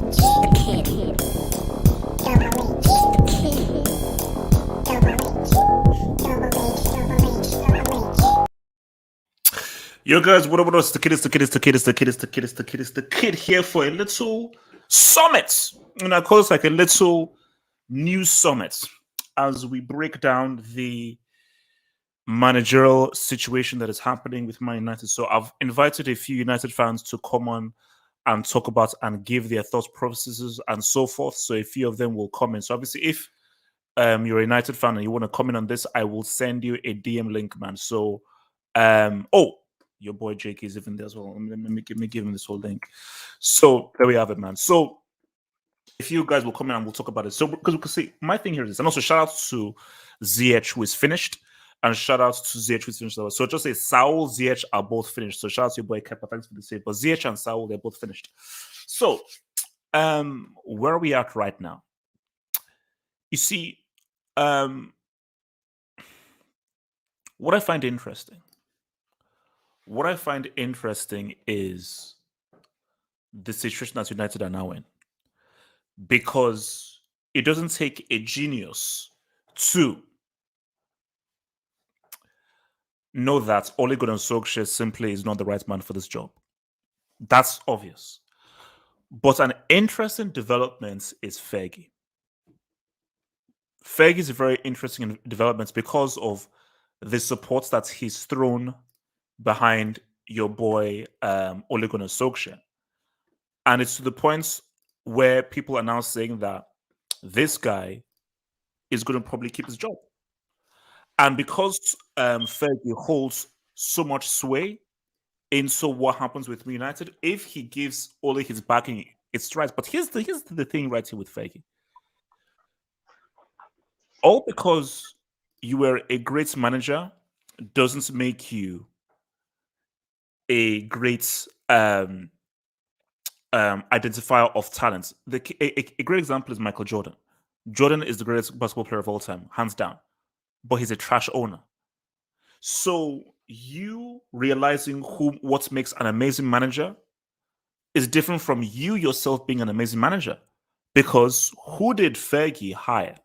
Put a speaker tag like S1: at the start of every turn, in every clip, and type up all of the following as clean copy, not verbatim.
S1: Yo guys, what up? It's the kid, it's the kid, it's the kid, it's the kid, it's the kid, it's the kid, it's the kid here for a little summit. And I call this like a little news summit as we break down the managerial situation that is happening with Man United. So I've invited a few United fans to come on and talk about and give their thoughts, processes, and so forth. So a few of them will comment. So obviously, if you're a United fan and you want to comment on this, I will send you a DM link, man. So your boy Jake is even there as well. Let me give him this whole link. So there we have it, man. So if you guys will come in and we'll talk about it. So because we can see my thing here is this. And also shout out to ZH who is finished. And shout out to ZH who is finished. So just say Saul, ZH are both finished. So shout out to your boy Kepa. Thanks for the save. But ZH and Saul, they're both finished. So where are we at right now? You see, what I find interesting is the situation that United are now in. Because it doesn't take a genius to know that Ole Gunnar Solskjaer simply is not the right man for this job. That's obvious. But an interesting development is Fergie. Fergie is a very interesting development because of the support that he's thrown behind your boy Ole Gunnar Solskjaer. And it's to the point where people are now saying that this guy is going to probably keep his job. And because Fergie holds so much sway into what happens with Man United, if he gives Ole his backing, it's right. But here's the thing right here with Fergie. All because you were a great manager doesn't make you a great identifier of talent. A great example is Michael Jordan. Jordan is the greatest basketball player of all time, hands down. But he's a trash owner. So you realizing what makes an amazing manager is different from you yourself being an amazing manager. Because who did Fergie hire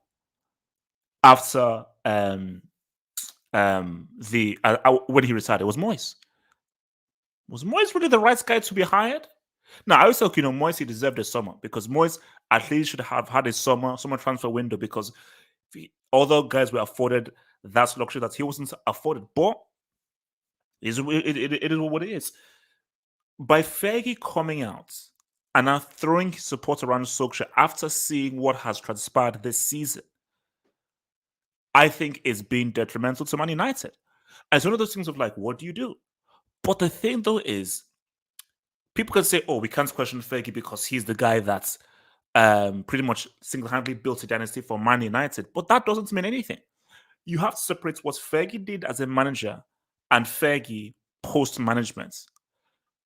S1: after when he retired? It was Moyes. Was Moyes really the right guy to be hired? Now, I always say, Moyes, he deserved a summer because Moyes at least should have had a summer transfer window because other guys were afforded that luxury that he wasn't afforded. But it is what it is. By Fergie coming out and now throwing his support around Solskjaer after seeing what has transpired this season, I think is being detrimental to Man United. And it's one of those things of like, what do you do? But the thing though is, people can say, oh, we can't question Fergie because he's the guy that's pretty much single-handedly built a dynasty for Man United. But that doesn't mean anything. You have to separate what Fergie did as a manager and Fergie post-management.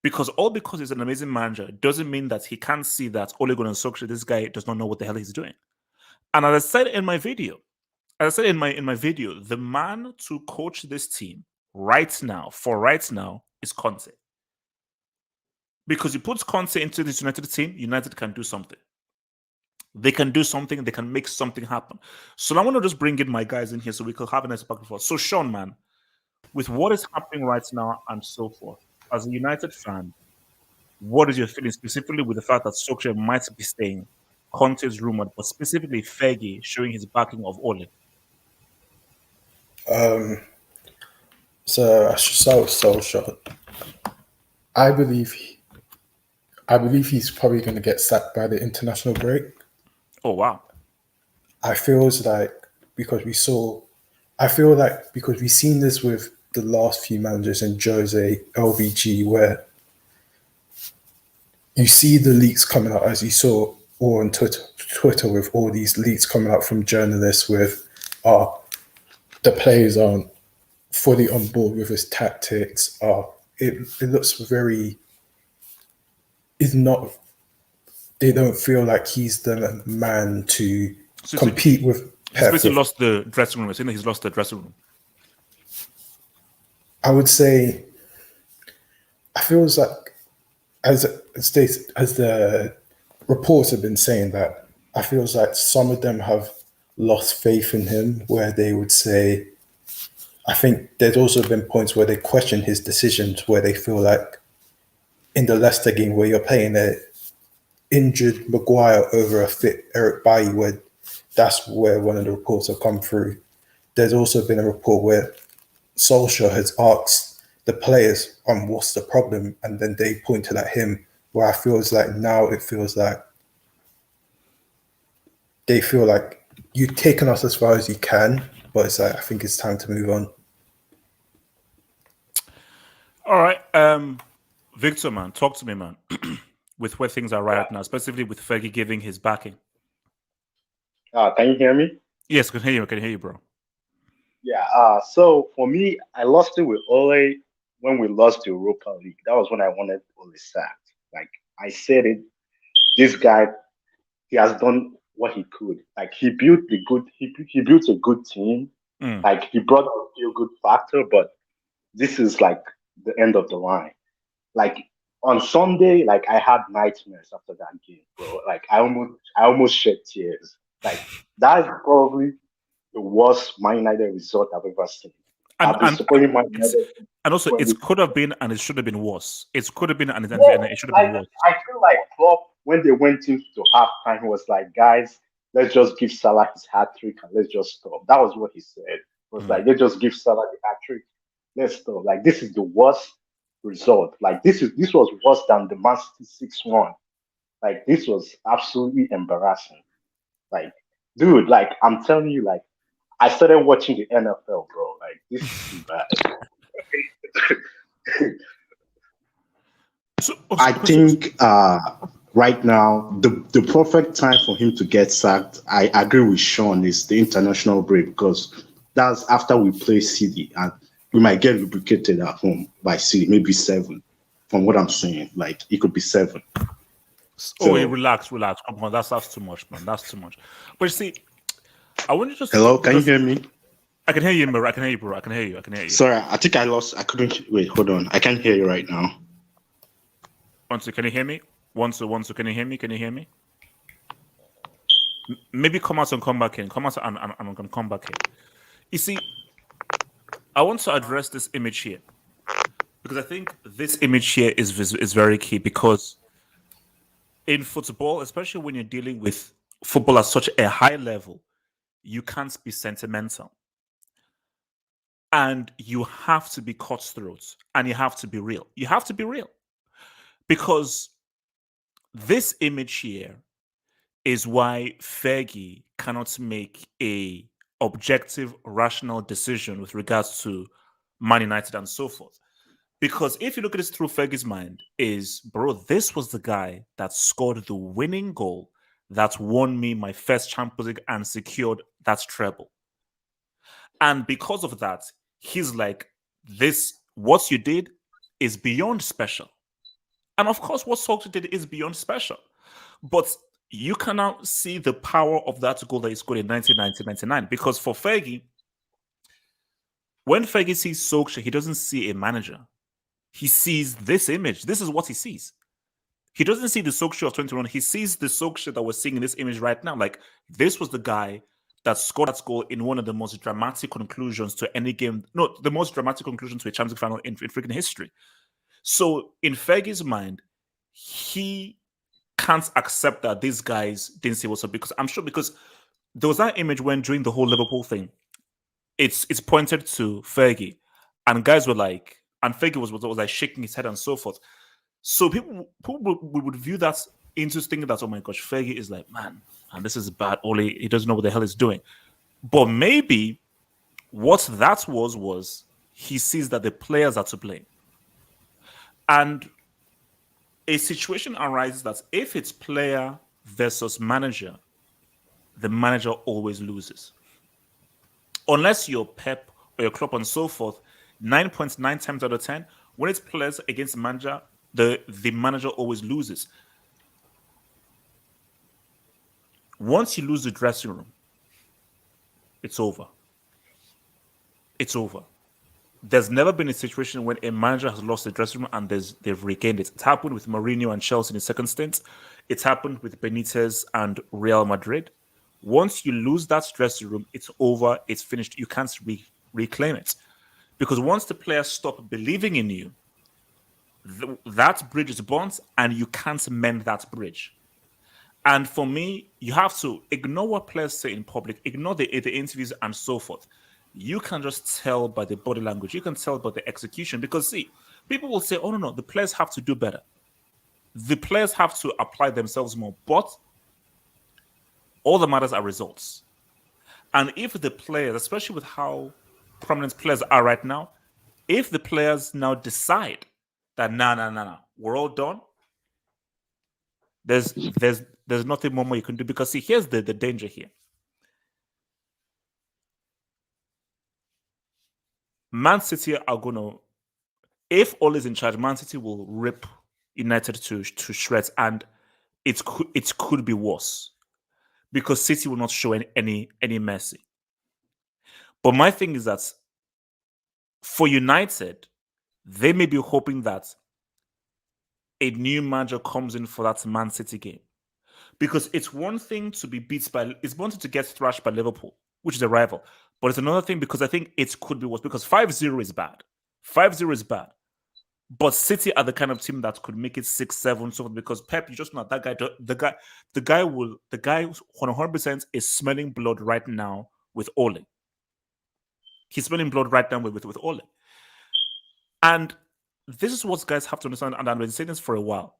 S1: Because he's an amazing manager doesn't mean that he can't see that Ole Gunnar Solskjaer, this guy does not know what the hell he's doing. And as I said in my video, the man to coach this team right now is Conte. Because you put Conte into this United team, United can do something. They can do something. They can make something happen. So I want to just bring in my guys in here so we can have a nice back and forth. So Sean, man, with what is happening right now and so forth, as a United fan, what is your feeling specifically with the fact that Solskjaer might be staying? Conte is rumored, but specifically Fergie showing his backing of Ole.
S2: So Solskjaer, I believe he's probably going to get sacked by the international break.
S1: Oh wow!
S2: I feel like because we've seen this with the last few managers in Jose, LVG, where you see the leaks coming out, as you saw all on Twitter with all these leaks coming out from journalists with the players aren't fully on board with his tactics. It looks very. Is not. They don't feel like he's the man to compete with.
S1: He's basically lost the dressing room. I think he's lost the dressing room.
S2: I would say. I feel like as the reports have been saying that. I feel like some of them have lost faith in him, where they would say, I think there's also been points where they question his decisions, where they feel like in the Leicester game where you're playing a injured Maguire over a fit Eric Bailly, where that's where one of the reports have come through. There's also been a report where Solskjaer has asked the players on what's the problem, and then they pointed at him, where I feels like now it feels like they feel like you've taken us as far as you can, but it's like I think it's time to move on.
S1: All right. Victor, man, talk to me, man. With where things are right now, specifically with Fergie giving his backing.
S3: Can you hear me?
S1: Yes, I can hear you. I can hear you, bro.
S3: Yeah. So for me, I lost it with Ole when we lost the Europa League. That was when I wanted Ole sacked. Like I said it, this guy, he has done what he could. Like he built he built a good team. Like he brought a feel good factor, but this is like the end of the line. Like on Sunday, like I had nightmares after that game, bro. Like I almost shed tears. Like that is probably the worst Man United result I've ever seen. I've been supporting Man United.
S1: And also, it could have been and it should have been worse. It could have been and it should have been worse.
S3: I feel like Klopp, when they went into halftime, he was like, guys, let's just give Salah his hat trick and let's just stop. That was what he said. It was like, let's just give Salah the hat trick. Let's stop. Like, this is the worst result. Like, this was worse than the Man City 6-1. Like, this was absolutely embarrassing. Like, dude, like, I'm telling you, like, I started watching the NFL, bro. Like, this is too bad.
S4: I think right now the perfect time for him to get sacked, I agree with Sean, is the international break, because that's after we play City and we might get lubricated at home by City, maybe 7. From what I'm saying, like it could be 7.
S1: So, relax. Come on, that's too much, man. That's too much. But you see, I want to just.
S4: Hello, can you hear me?
S1: I can hear you, bro. I can hear you, bro. I can hear you.
S4: Sorry, I think I couldn't. Wait, hold on. I can't hear you right now.
S1: 1, 2, can you hear me? 1, 2, 1, 2, can you hear me? Can you hear me? Maybe come out and come back in. Come out and I'm going to come back in. You see, I want to address this image here because I think this image here is very key, because in football, especially when you're dealing with football at such a high level, you can't be sentimental. And you have to be cutthroat and you have to be real. You have to be real. Because this image here is why Fergie cannot make a objective, rational decision with regards to Man United and so forth. Because if you look at this through Fergie's mind, bro, this was the guy that scored the winning goal that won me my first Champions League and secured that treble. And because of that, he's like, what you did is beyond special. And of course, what Solskjaer did is beyond special. But you can now see the power of that goal that he scored in 1999. Because for Fergie, when Fergie sees Solskjaer, he doesn't see a manager. He sees this image. This is what he sees. He doesn't see the Solskjaer of 2021. He sees the Solskjaer that we're seeing in this image right now. Like, this was the guy that scored that goal in one of the most dramatic conclusions to any game. No, the most dramatic conclusion to a Champions League final in freaking history. So in Fergie's mind, he can't accept that these guys didn't see what's up, because I'm sure, because there was that image when during the whole Liverpool thing, it's pointed to Fergie, and guys were like, and Fergie was like shaking his head and so forth. So people would view that into thinking that, oh my gosh, Fergie is like, man, and this is bad. Ole, he doesn't know what the hell he's doing. But maybe what that was he sees that the players are to blame. And a situation arises that if it's player versus manager, the manager always loses. Unless you're Pep or your Klopp and so forth, 9.9 times out of 10, when it's players against the manager, the manager always loses. Once you lose the dressing room, it's over. It's over. there's never been a situation when a manager has lost the dressing room and they've regained it. It happened with Mourinho and Chelsea in the second stint. It's happened with Benitez and Real Madrid. Once you lose that dressing room, it's over. It's finished. You can't reclaim it. Because once the players stop believing in you, that bridge is burnt and you can't mend that bridge. And for me, you have to ignore what players say in public, ignore the interviews and so forth. You can just tell by the body language. You can tell by the execution. Because, see, people will say, oh, no, the players have to do better. The players have to apply themselves more. But all that matters are results. And if the players, especially with how prominent players are right now, if the players now decide that, no, we're all done, there's nothing more you can do. Because, see, here's the danger here. Man City are going to, if Ole is in charge, Man City will rip United to shreds, and it could be worse because City will not show any mercy. But my thing is that for United, they may be hoping that a new manager comes in for that Man City game, because it's one thing to be it's one thing to get thrashed by Liverpool, which is a rival. But it's another thing because I think it could be worse, because 5-0 is bad. 5-0 is bad. But City are the kind of team that could make it 6-7, so because Pep, you just know that guy, the guy 100% is smelling blood right now with Ole. He's smelling blood right now with Ole. And this is what guys have to understand, and I've been saying this for a while.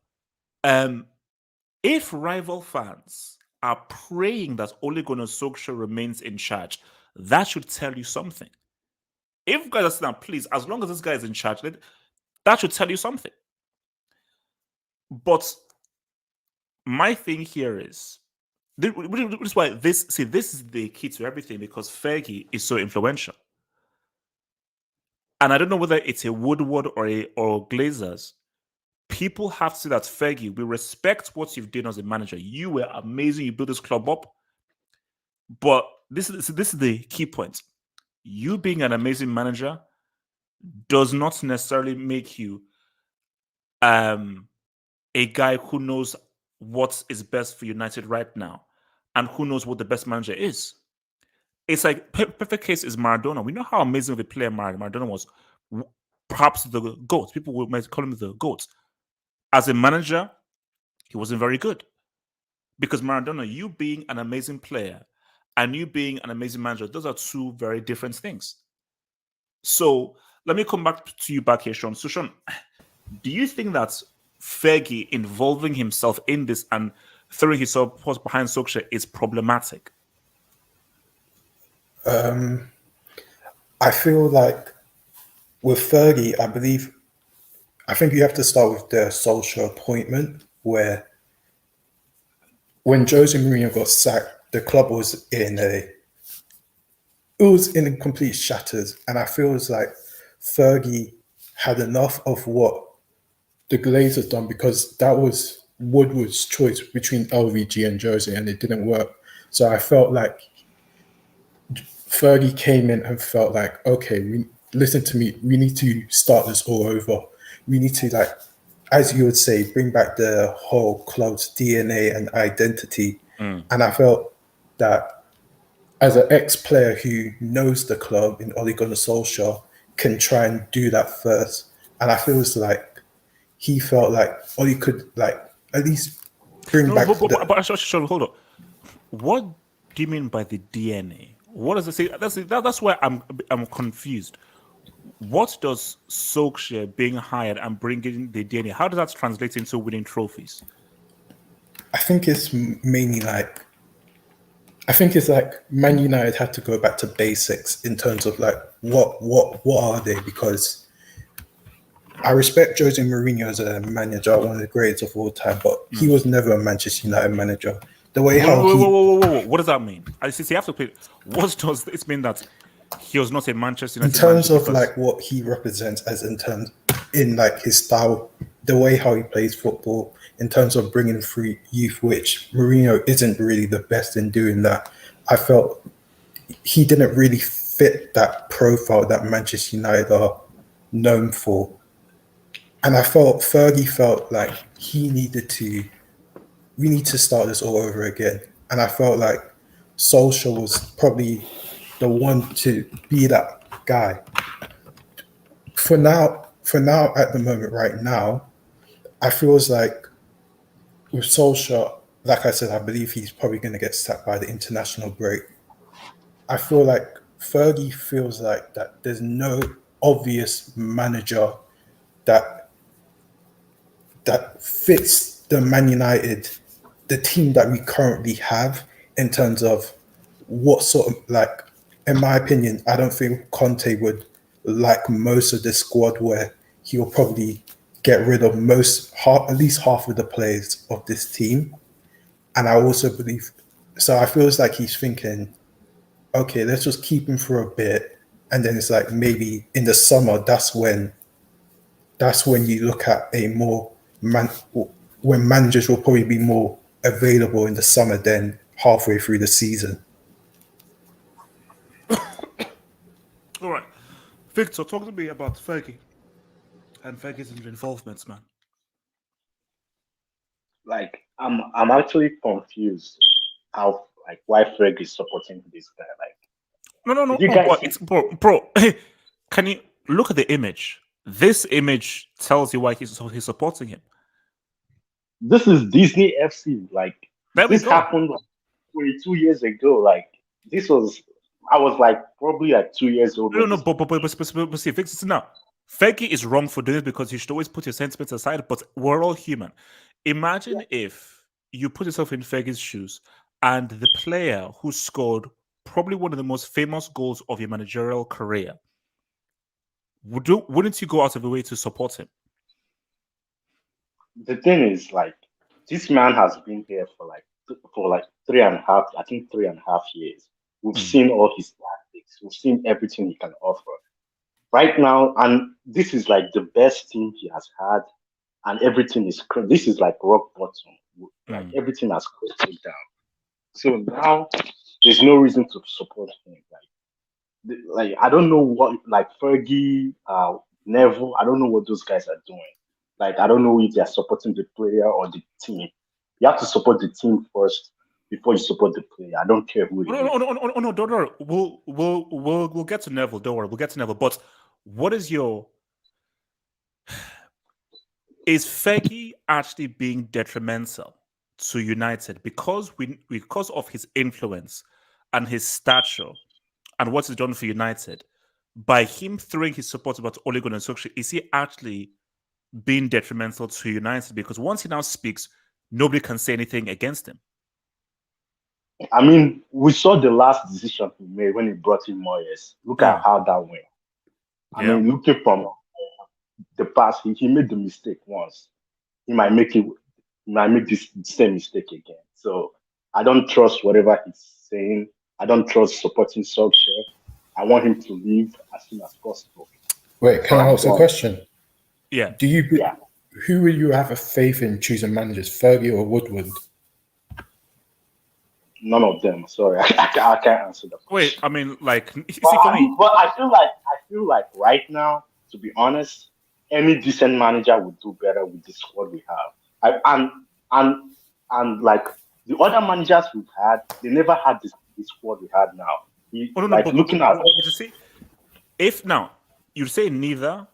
S1: If rival fans are praying that Ole Gunnar Solskjaer remains in charge, that should tell you something. If guys are saying, please, as long as this guy is in charge, that should tell you something. But my thing here is, this is why this is the key to everything, because Fergie is so influential. And I don't know whether it's a Woodward or Glazers. People have to say that, Fergie, we respect what you've done as a manager. You were amazing. You built this club up. But this is the key point. You being an amazing manager does not necessarily make you a guy who knows what is best for United right now and who knows what the best manager is. It's like, perfect case is Maradona. We know how amazing of a player Maradona was. Perhaps the GOAT. People might call him the GOAT. As a manager, he wasn't very good. Because Maradona, you being an amazing player and you being an amazing manager, those are two very different things. So let me come back to you back here, Sean. So, Sean, do you think that Fergie involving himself in this and throwing his support behind Solskjaer is problematic?
S2: I feel like with Fergie, I think you have to start with the Solskjaer appointment, where when Jose Mourinho got sacked, the club was in complete shatters. And I feel it's like Fergie had enough of what the Glazers done, because that was Woodward's choice between LVG and Jose, and it didn't work. So I felt like Fergie came in and felt like, okay, listen to me, we need to start this all over. We need to, like, as you would say, bring back the whole club's DNA and identity. And I felt that as an ex-player who knows the club in Ole Gunnar Solskjaer can try and do that first. And I feel it's like he felt like Ole could, like, at least bring back
S1: But hold on. What do you mean by the DNA? What does it say? That's why I'm confused. What does Solskjaer being hired and bringing the DNA, how does that translate into winning trophies?
S2: I think it's mainly like, Man United had to go back to basics in terms of like what are they? Because I respect Jose Mourinho as a manager, one of the greatest of all time, but he was never a Manchester United manager. The way
S1: whoa. What does that mean? I see. You have to play. What does it mean that he was not a Manchester United
S2: in terms
S1: manager?
S2: Of like what he represents as in like his style, the way how he plays football, in terms of bringing through youth, which Mourinho isn't really the best in doing that. I felt he didn't really fit that profile that Manchester United are known for. And I felt Fergie felt like we need to start this all over again. And I felt like Solskjaer was probably the one to be that guy. For now, at the moment, right now, I feels like with Solskjaer, like I said, I believe he's probably going to get sacked by the international break. I feel like Fergie feels like that there's no obvious manager that fits the Man United, the team that we currently have in terms of what sort of, like, in my opinion, I don't think Conte would like most of the squad where he'll probably get rid of at least half of the players of this team. And I also believe, so I feel like he's thinking, okay, let's just keep him for a bit. And then it's like maybe in the summer, that's when you look at when managers will probably be more available in the summer than halfway through the season.
S1: All right. Victor, talk to me about Fergie and Fergie's involvements, man.
S3: Like, I'm actually confused how, like, why Fergie is supporting this guy. Like,
S1: No.
S3: did you guys
S1: But it's bro. Can you look at the image? This image tells you why he's supporting him.
S3: this is Disney FC. Like,
S1: There we
S3: this
S1: go.
S3: happened like 22 years ago. Like, I was like probably like 2 years old.
S1: No, but see, fix it now. Fergie is wrong for doing it because you should always put your sentiments aside, but we're all human. Imagine if you put yourself in Fergie's shoes and the player who scored probably one of the most famous goals of your managerial career, wouldn't you go out of the way to support him?
S3: The thing is, like, this man has been here for like 3.5, I think 3.5 years. We've seen all his tactics. We've seen everything he can offer right now, and this is like the best team he has had, and everything is this is like rock bottom. Like, everything has crumbled down. So now there's no reason to support him. Like I don't know what, like, Fergie, Neville. I don't know what those guys are doing. Like, I don't know if they are supporting the player or the team. You have to support the team first before you support the player. I don't care who it is.
S1: No, don't worry. We'll get to Neville. Don't worry, we'll get to Neville. But what is is Fergie actually being detrimental to United because of his influence and his stature and what he's done for United? By him throwing his support about Ole Gunnar Solskjaer, is he actually being detrimental to United? Because once he now speaks, nobody can say anything against him.
S3: I mean, we saw the last decision he made when he brought in Moyes. Look at how that went. I mean, looking from the past, he made the mistake once. He might make this same mistake again. So I don't trust whatever he's saying. I don't trust supporting Solskjaer. I want him to leave as soon as possible.
S2: Wait, can I ask a question?
S1: Yeah.
S2: Who will you have a faith in choosing managers, Fergie or Woodward?
S3: None of them. Sorry, I can't answer that.
S1: Wait, I mean, like,
S3: But I feel like right now, to be honest, any decent manager would do better with the squad we have. And like the other managers we've had, they never had this squad we had now. Looking at
S1: you see, if now you say neither,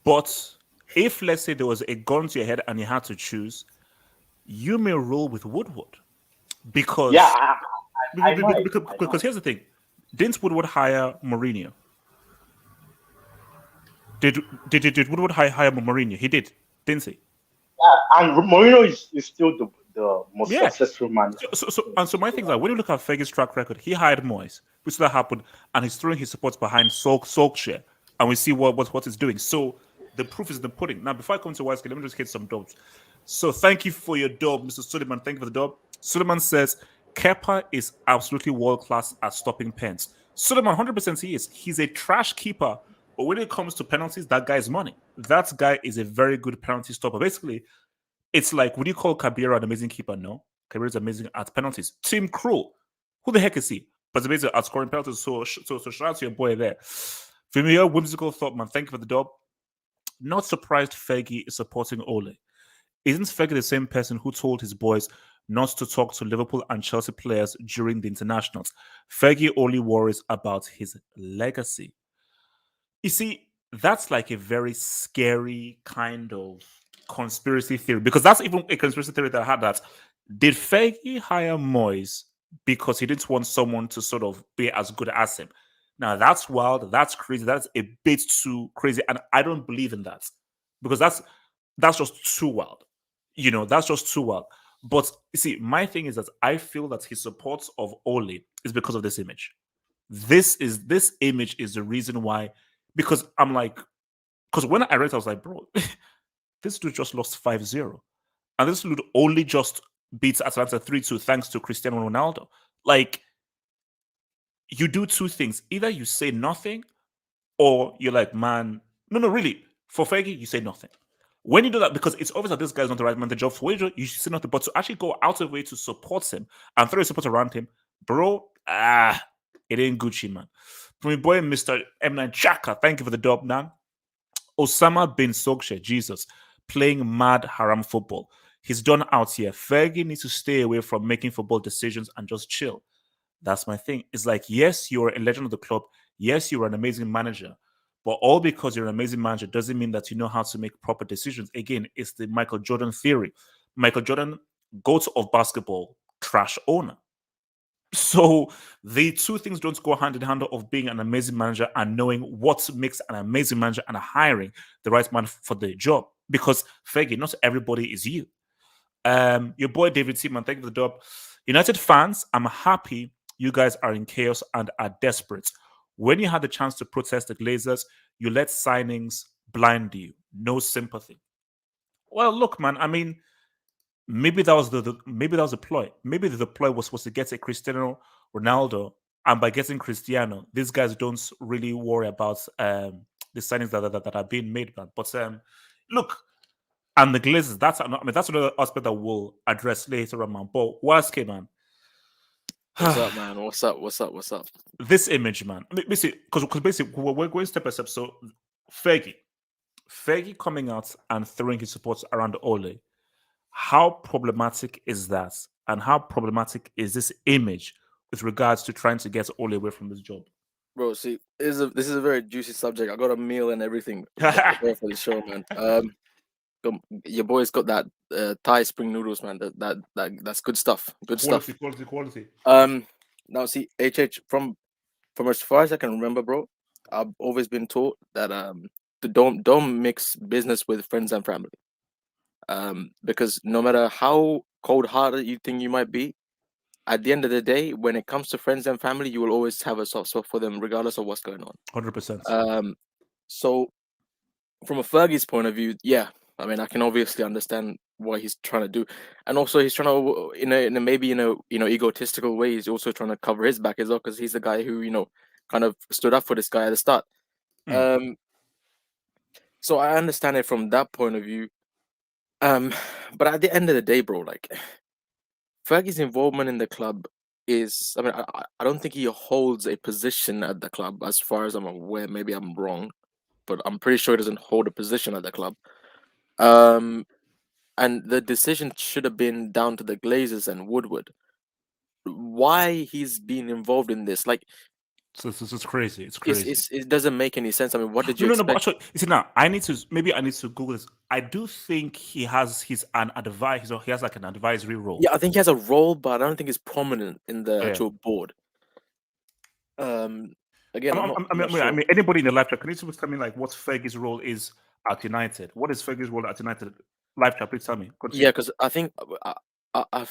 S1: but if let's say there was a gun to your head and you had to choose, you may roll with Woodward because because here's the thing: didn't Woodward hire Mourinho? Did Woodward hire Mourinho? He did, didn't he?
S3: And Mourinho is still the most successful manager.
S1: So my thing is like when you look at Fergie's track record, he hired Moyes, which that happened, and he's throwing his supports behind Solskjaer, and we see what he's doing. So the proof is in the pudding. Now, before I come to Wise, let me just hit some dubs. So thank you for your dub, Mr. Suleiman. Thank you for the dub. Suleiman says Kepa is absolutely world class at stopping pens. Suleiman, 100% he is. He's a trash keeper. But when it comes to penalties, that guy is money. That guy is a very good penalty stopper. Basically, it's like, would you call Kabira an amazing keeper? No. Kabira is amazing at penalties. Tim Krul, who the heck is he? But it's basically outscoring penalties. So shout out to your boy there. For me, a whimsical thought, man. Thank you for the dub. Not surprised Fergie is supporting Ole. Isn't Fergie the same person who told his boys not to talk to Liverpool and Chelsea players during the internationals? Fergie only worries about his legacy. You see, that's like a very scary kind of conspiracy theory because that's even a conspiracy theory that I had that did Fergie hire Moyes because he didn't want someone to sort of be as good as him? Now that's wild, that's crazy, that's a bit too crazy, and I don't believe in that because that's just too wild. That's just too wild. But you see, my thing is that I feel that his support of Ole is because of this image. This image is the reason why. Because I'm like, because when I read it, I was like, bro, this dude just lost 5-0. And this dude only just beats Atalanta 3-2 thanks to Cristiano Ronaldo. Like, you do two things. Either you say nothing or you're like, man, no, really. For Fergie, you say nothing. When you do that, because it's obvious that this guy's not the right man, the job for you say nothing. But to actually go out of the way to support him and throw your support around him, bro, it ain't Gucci, man. From your boy, Mr. M9 Chaka, thank you for the dub, man. Osama bin Sogshe, Jesus, playing mad haram football. He's done out here. Fergie needs to stay away from making football decisions and just chill. That's my thing. It's like, yes, you're a legend of the club. Yes, you're an amazing manager. But all because you're an amazing manager doesn't mean that you know how to make proper decisions. Again, it's the Michael Jordan theory. Michael Jordan, GOAT of basketball, trash owner. So the two things don't go hand in hand of being an amazing manager and knowing what makes an amazing manager and hiring the right man for the job. Because Fergie, not everybody is you. Your boy David Seaman, thank you for the dub. United fans, I'm happy you guys are in chaos and are desperate. When you had the chance to protest the Glazers, you let signings blind you. No sympathy. Well, look, man. I mean, maybe that was maybe that was a ploy. Maybe the ploy was supposed to get a Cristiano Ronaldo, and by getting Cristiano, these guys don't really worry about the signings that are being made, man. But look, and the Glazers, that's another aspect that we'll address later on, man. But worst case, man.
S5: What's up, man? What's up?
S1: This image, man. Basically, because basically we're going step by step. So Fergie coming out and throwing his support around Ole. How problematic is that? And how problematic is this image with regards to trying to get Ole away from this job?
S5: Bro, see, this is a very juicy subject. I got a meal and everything for the show, man. Your boy's got that Thai spring noodles, man. That's good stuff. Good stuff.
S1: Quality.
S5: Now see, HH from as far as I can remember, bro, I've always been taught that don't mix business with friends and family. Because no matter how cold-hearted you think you might be, at the end of the day, when it comes to friends and family, you will always have a soft spot for them, regardless of what's going on.
S1: 100%.
S5: So from a Fergie's point of view, yeah, I mean, I can obviously understand what he's trying to do, and also he's trying to, maybe egotistical way, he's also trying to cover his back as well, because he's the guy who kind of stood up for this guy at the start. So I understand it from that point of view. But at the end of the day, bro, like Fergie's involvement in the club is, I mean, I don't think he holds a position at the club, as far as I'm aware. Maybe I'm wrong, but I'm pretty sure he doesn't hold a position at the club. And the decision should have been down to the Glazers and Woodward. Why he's been involved in this? Like,
S1: so it's crazy. It's crazy.
S5: It doesn't make any sense. I mean, what did you expect?
S1: No, but actually, you see, now I need to Google this. I do think he has an advisor. He has like an advisory role.
S5: Yeah, I think he has a role, but I don't think it's prominent in the actual board. Again,
S1: I mean, anybody in the live chat, can you just tell me like what Fergie's role is at United? What is Fergie's role at United? Live chat, please tell me. Continue.
S5: Yeah, because I think I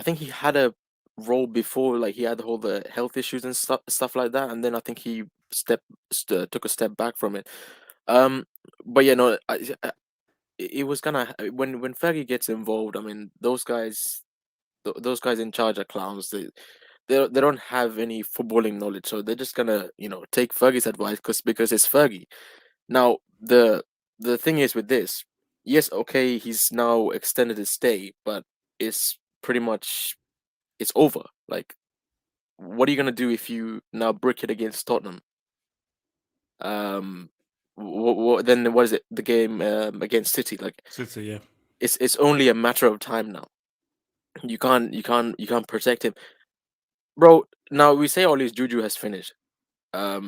S5: think he had a role before, like he had all the health issues and stuff like that, and then I think he took a step back from it. But yeah, no, it was gonna when Fergie gets involved. I mean, those guys in charge are clowns. They don't have any footballing knowledge, so they're just gonna take Fergie's advice because it's Fergie. Now the thing is with this, yes, okay, he's now extended his stay, but it's pretty much it's over. Like, what are you gonna do if you now brick it against Tottenham? Then what is it? The game against City, like
S1: City, yeah.
S5: it's only a matter of time now. You can't protect him, bro. Now we say all his juju has finished. I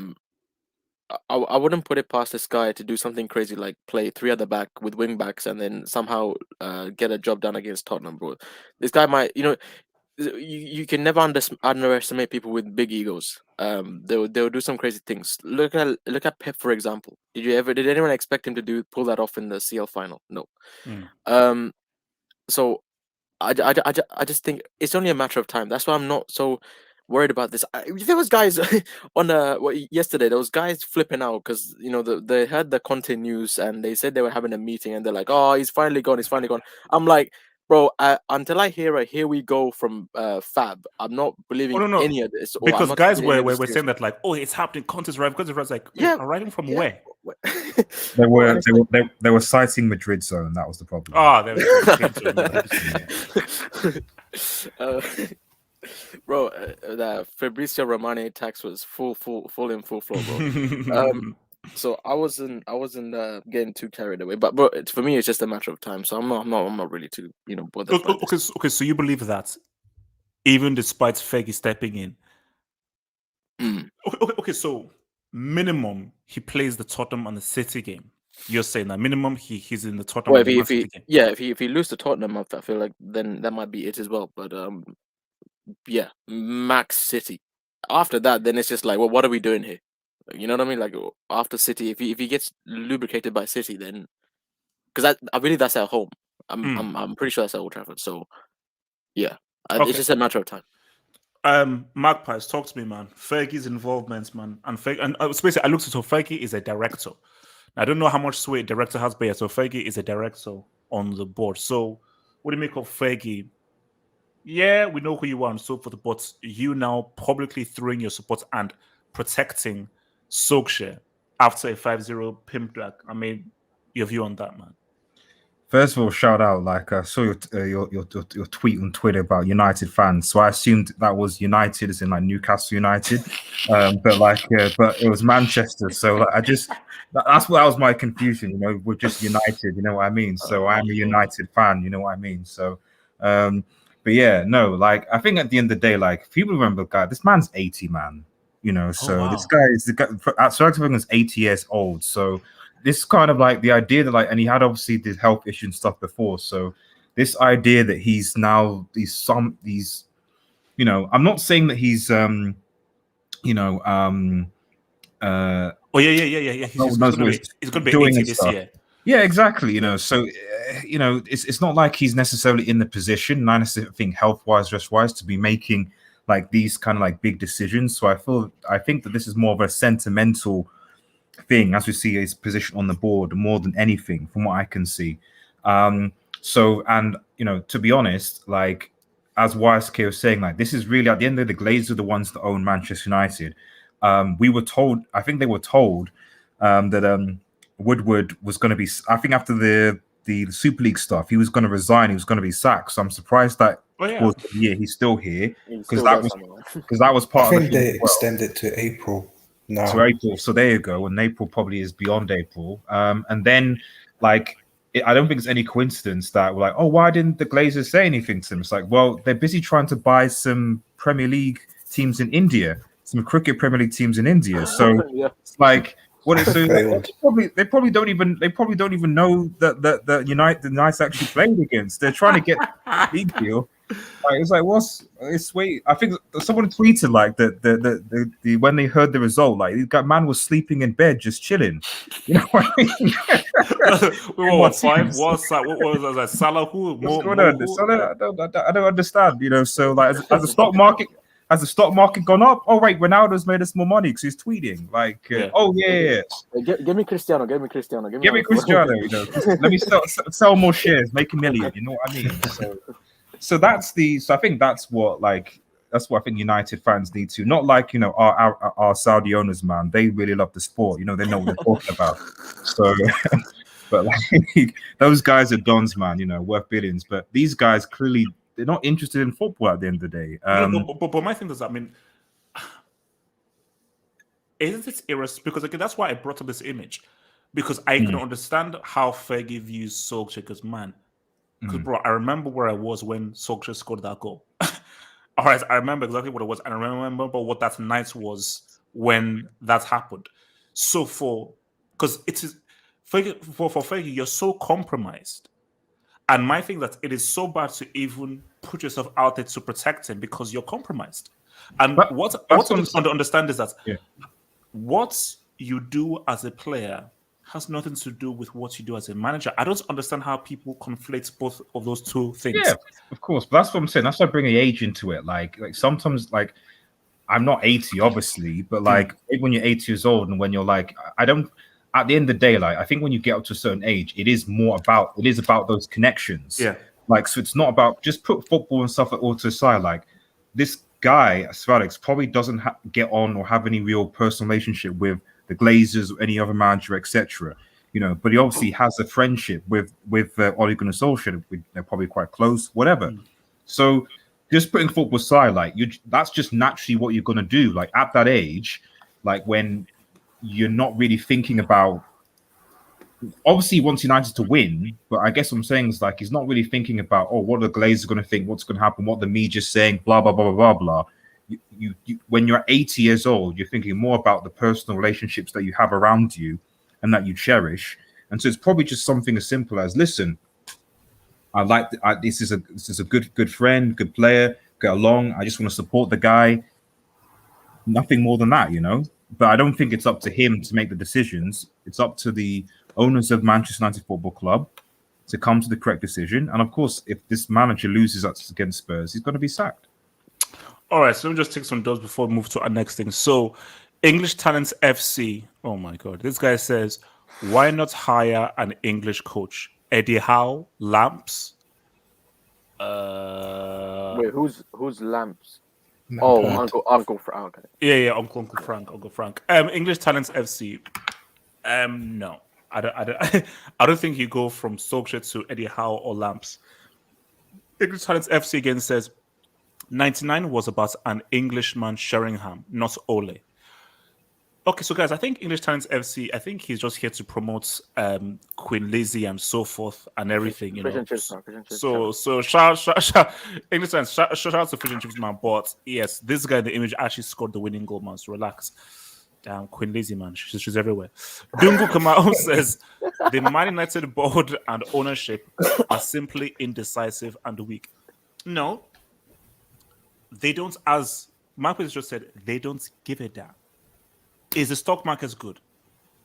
S5: wouldn't put it past this guy to do something crazy like play 3 at the back with wing backs and then somehow get a job done against Tottenham, bro. This guy might, you can never underestimate people with big egos. They'll do some crazy things. Look at Pep, for example. Did anyone expect him to pull that off in the CL final? No. So I just think it's only a matter of time. That's why I'm not so worried about this. There was guys on yesterday. There was guys flipping out because they heard the Conte news and they said they were having a meeting and they're like, "Oh, he's finally gone. He's finally gone." I'm like, bro, until I hear a "here we go" from Fab, I'm not believing any of this.
S1: Because guys were saying that like, "Oh, it's happening. Conte's arriving." Conte's arriving. Like, yeah, arriving from where?
S6: They were citing Madrid zone. That was the problem.
S1: Oh, there we go.
S5: Bro, the Fabrizio Romano tax was full in full flow, bro. So I wasn't getting too carried away, but bro, for me it's just a matter of time. So I'm not really too bothered.
S1: Okay, so you believe that even despite Fergie stepping in, okay, so minimum he plays the Tottenham and the City game. You're saying that minimum he's in the Tottenham.
S5: Well, if he lose to Tottenham, I feel like then that might be it as well. But yeah, max City. After that, then it's just like, well, what are we doing here? You know what I mean? Like after City, if he gets lubricated by City, then because I believe that's at home. I'm pretty sure that's at Old Trafford. So yeah, it's just a matter of time.
S1: Magpies, talk to me, man. Fergie's involvement, man, and basically I looked at Fergie is a director. I don't know how much sway a director has, but yeah, so Fergie is a director on the board. So what do you make of Fergie? Yeah, we know who you are and so forth, but you now publicly throwing your support and protecting Solskjaer after a 5-0 pimp drag. I mean, your view on that, man.
S6: First of all, shout out. Like I saw your tweet on Twitter about United fans, so I assumed that was United, as in like Newcastle United, but it was Manchester. So like, that was my confusion. We're just United. You know what I mean? So I'm a United fan. You know what I mean? So, but yeah, no, like I think at the end of the day, like people remember, God, this man's 80, man. This guy is the guy. Ferguson is 80 years old. So this kind of like the idea that like, and he had obviously the health issue and stuff before. So this idea that he's now I'm not saying that he's
S1: yeah. He's gonna be 80 this year.
S6: Yeah, exactly. So it's not like he's necessarily in the position, I think health-wise, rest-wise, to be making like these kind of like big decisions. So I think that this is more of a sentimental thing, as we see his position on the board more than anything, from what I can see. To be honest, like as YSK was saying, like this is really at the end of the Glazers are the ones that own Manchester United. We were told, I think they were told that Woodward was going to be, I think after the Super League stuff, he was going to resign, he was going to be sacked. So I'm surprised that towards the year he's still here, because that was part
S2: I
S6: of
S2: think they extended to April now.
S6: To April, so there you go. And April probably is beyond April. And then like I don't think it's any coincidence that we're like, oh, why didn't the Glazers say anything to him? It's like, well, they're busy trying to buy some Premier League teams in India, some cricket Premier League teams in India. So it's like, what is so they probably don't even know that the United actually played against. They're trying to get a league deal. Like, it's like, wait. I think someone tweeted like the when they heard the result, like that man was sleeping in bed just chilling. You know what I mean?
S1: What was that? Salah?
S6: I don't understand. So like as the stock market gone up? Oh wait, Ronaldo's made us more money because he's tweeting. Like,
S5: Give me Cristiano. Give me Cristiano.
S6: Let me sell more shares, make a million. You know what I mean? So I think that's what I think United fans need to, not like our Saudi owners, man. They really love the sport. They know what they're talking about. So, but like those guys are dons, man. Worth billions. But these guys clearly they're not interested in football at the end of the day.
S1: But my thing is, I mean, isn't it because again that's why I brought up this image, because I can understand how Fergie views Solskjaer, because man, because bro, I remember where I was when Solskjaer scored that goal. All right, I remember exactly what it was, and I remember what that night was when that happened. So because it is Fergie, for Fergie, you're so compromised. And my thing that it is so bad to even put yourself out there to protect him because you're compromised. And
S6: But
S1: what I
S6: that's
S1: just want to understand is that
S6: Yeah.
S1: what you do as a player has nothing to do with what you do as a manager. I don't understand how people conflate both of those two things.
S6: Yeah, of course. But that's what I'm saying. That's why I bring the age into it. Like sometimes, like I'm not 80, obviously, but like when you're 80 years old and when you're like, I don't. At the end of the day, like I think when you get up to a certain age, it is about those connections.
S1: Yeah.
S6: Like so, it's not about just put football and stuff all to the side. Like this guy, Alex, probably doesn't get on or have any real personal relationship with the Glazers or any other manager, etc. You know, but he obviously has a friendship with Ole Gunnar Solskjaer. They're probably quite close, whatever. So just putting football aside, like that's just naturally what you're gonna do. Like at that age, like when you're not really thinking about. Obviously, he wants United to win, but I guess what I'm saying is like he's not really thinking about what are the Glazers going to think, what's going to happen, what the media's saying, blah blah blah blah blah blah. You when you're 80 years old, you're thinking more about the personal relationships that you have around you and that you cherish. And so it's probably just something as simple as, listen, this is a good friend, good player, get along. I just want to support the guy. Nothing more than that, you know. But I don't think it's up to him to make the decisions. It's up to the owners of Manchester United Football Club to come to the correct decision. And of course, if this manager loses against Spurs, he's going to be sacked.
S1: All right, so let me just take some dubs before we move to our next thing. So, English Talents FC. Oh my God, this guy says, why not hire an English coach? Eddie Howe, Lamps.
S5: Wait, who's Lamps?
S2: Lampard.
S5: Uncle Frank. Okay.
S1: Yeah, Uncle Frank. English Talents FC. No, I don't. I don't think you go from Solskjaer to Eddie Howe or Lamps. English Talents FC again says 99 was about an Englishman, Sheringham, not Ole. Okay, so guys, I think English Talents FC, I think he's just here to promote Queen Lizzie and so forth and everything, you know. So shout English Talents, shout out to Fish and Chips man. But yes, this guy in the image actually scored the winning goal, man. So relax. Damn, Queen Lizzie, man. She's everywhere. Dungu Kamau says the Man United board and ownership are simply indecisive and weak. No, they don't, as Marcus just said, they don't give a damn. Is the stock market good?